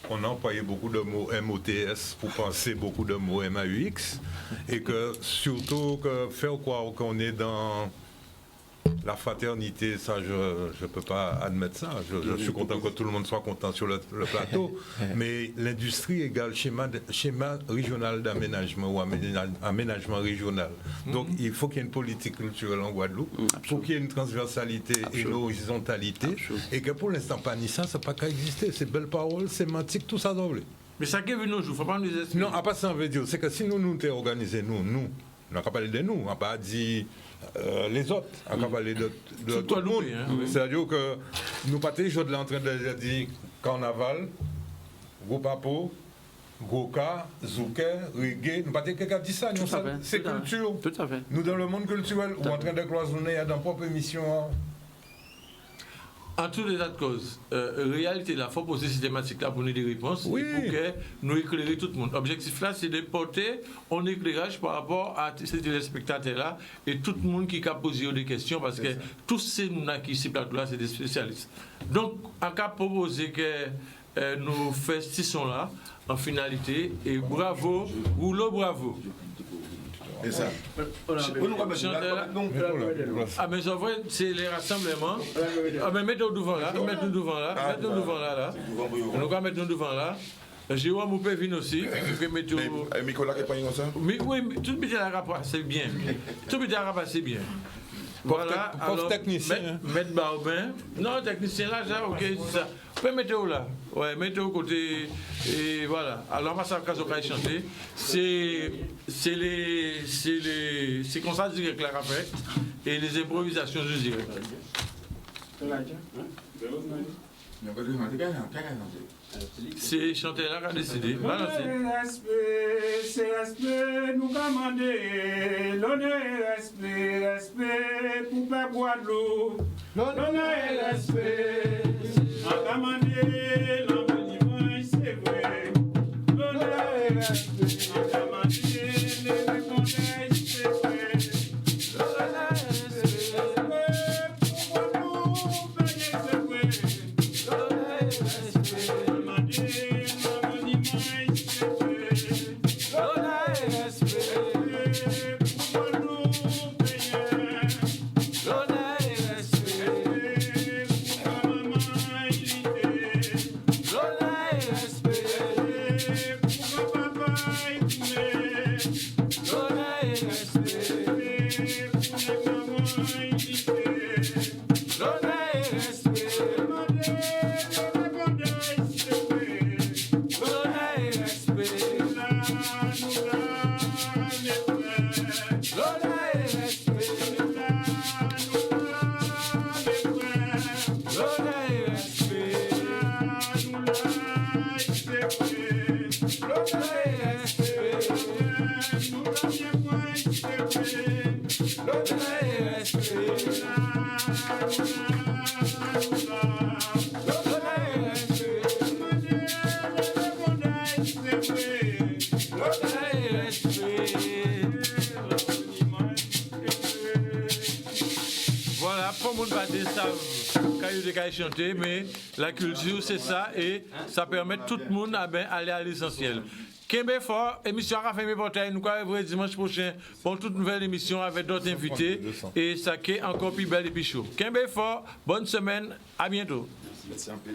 on a employé beaucoup de mots MOTS pour penser beaucoup de mots MAUX et que surtout que faire croire qu'on est dans la fraternité, ça je ne peux pas admettre ça. Je suis content que tout le monde soit content sur le plateau. Mais l'industrie égale schéma régional d'aménagement ou aménagement régional. Donc il faut qu'il y ait une politique culturelle en Guadeloupe, il faut qu'il y ait une transversalité et une horizontalité. Et que pour l'instant, pas ni ça, ça n'a pas qu'à exister. C'est belles paroles, sémantique, tout ça doit. Mais ça qui est venu nos jours, il ne faut pas nous expliquer. Non, à part ça, on veut dire, c'est que si nous t'es organisés, nous, on n'a pas parlé de nous, on n'a pas dit les autres, on n'a pas parlé de tout le monde. C'est-à-dire que nous pas toujours en train de dire carnaval, gros papo, goka, zouké, reggae, nous pas quelqu'un dit ça, c'est culture. Tout à fait. Nous dans le monde culturel, on est en train de cloisonner dans propre émission. En tous les cas de cause, réalité, il faut poser systématique là pour nous des réponses et pour que nous éclairer tout le monde. L'objectif là, c'est de porter un éclairage par rapport à ces téléspectateurs là et tout le monde qui a posé des questions parce que tous ces gens qui sont là, c'est des spécialistes. Donc, on a proposé que nous fassions là en finalité et bravo, rouleau bravo. C'est ça. Ah, mais en vrai, c'est les rassemblements. Ah, mais mettons devant là, mettons devant là, mettons devant là. Nous allons mettre devant là. Jérôme, vous pouvez venir aussi. Nicolas, qui comme ça? Oui, tout le monde a passé bien. Tout le monde a passé bien. Voilà, alors, technicien. Maître Barbin. Non, technicien là, ok, c'est ça. Vous pouvez mettre où là? Ouais, mettez au côté. Et voilà. Alors, moi, ça va chanter. C'est comme ça direct là après. Et les improvisations du direct. C'est chanter là qui a décidé. C'est respect, nous commander. L'honneur et respect pour pas boire de l'eau. L'honneur et respect, en commander, l'envenimement, c'est vrai. L'honneur et respect, en commander, les réponses, c'est vrai. L'honneur et respect, pour nous, payer, c'est vrai. L'honneur et respect. Voilà, pas mon bâtiment savent quand ils chanter, mais la culture c'est ça et ça permet tout le monde à bien aller à l'essentiel. Kembe fort, émission à Raphaël Portail, nous allons dimanche prochain pour toute nouvelle émission avec d'autres invités et ça qui est encore plus belle et plus chaud. Kembe fort, bonne semaine, à bientôt. Merci un peu.